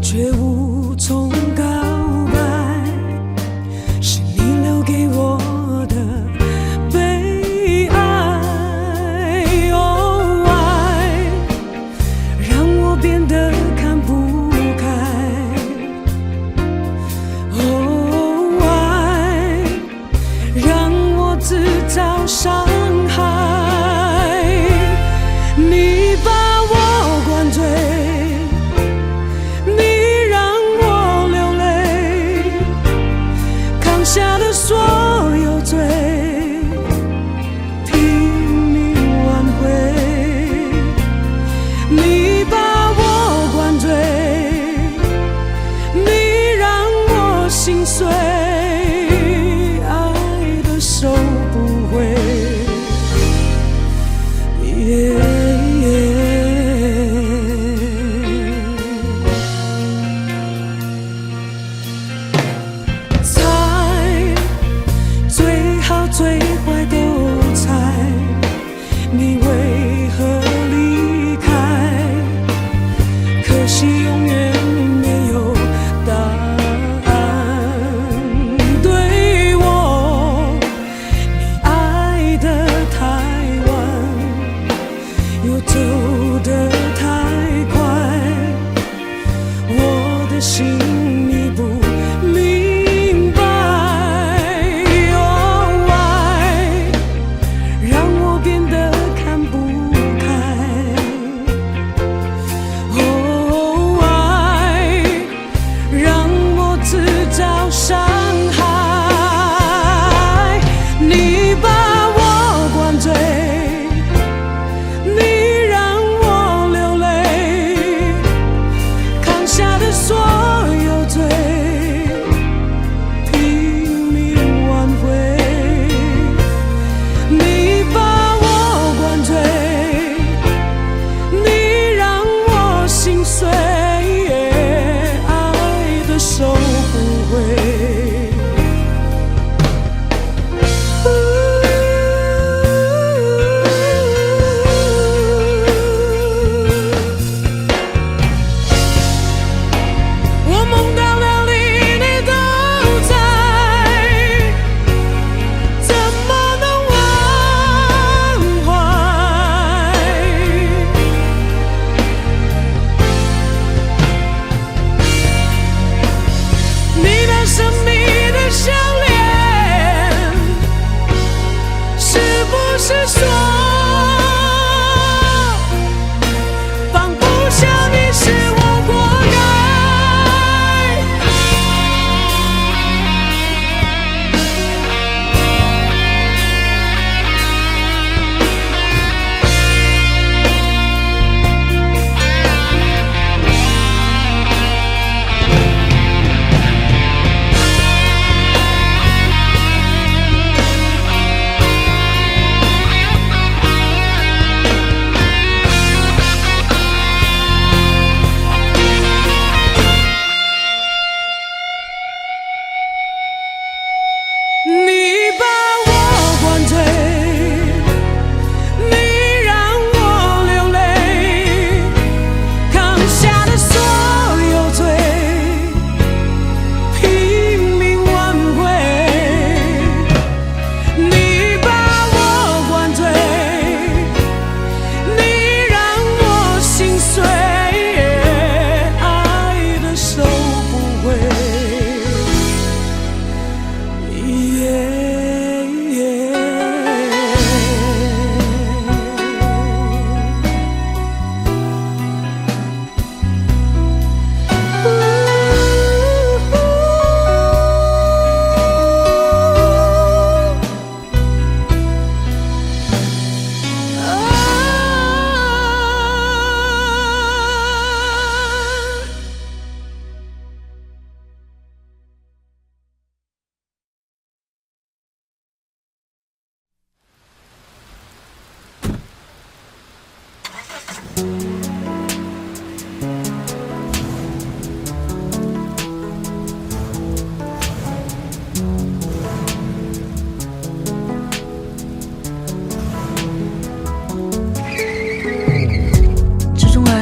却无从告白，是你留给我的悲哀。哦，爱让我变得看不开，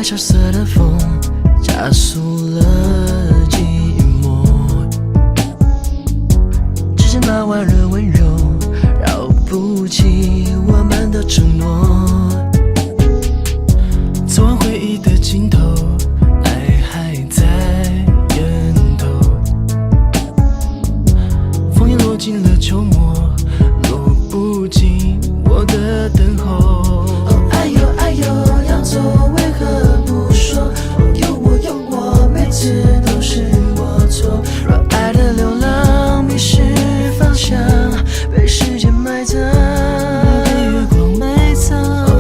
萧瑟的风加速了寂寞，之前那晚热温柔绕不起我们的承诺，走完回忆的尽头，爱还在源头，枫叶落进了秋末，落不进我的等候。哎呦哎呦，要走为何不说？有我，每次都是我错。若爱的流浪迷失方向，被时间埋葬，被月光埋藏。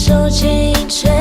手轻吹。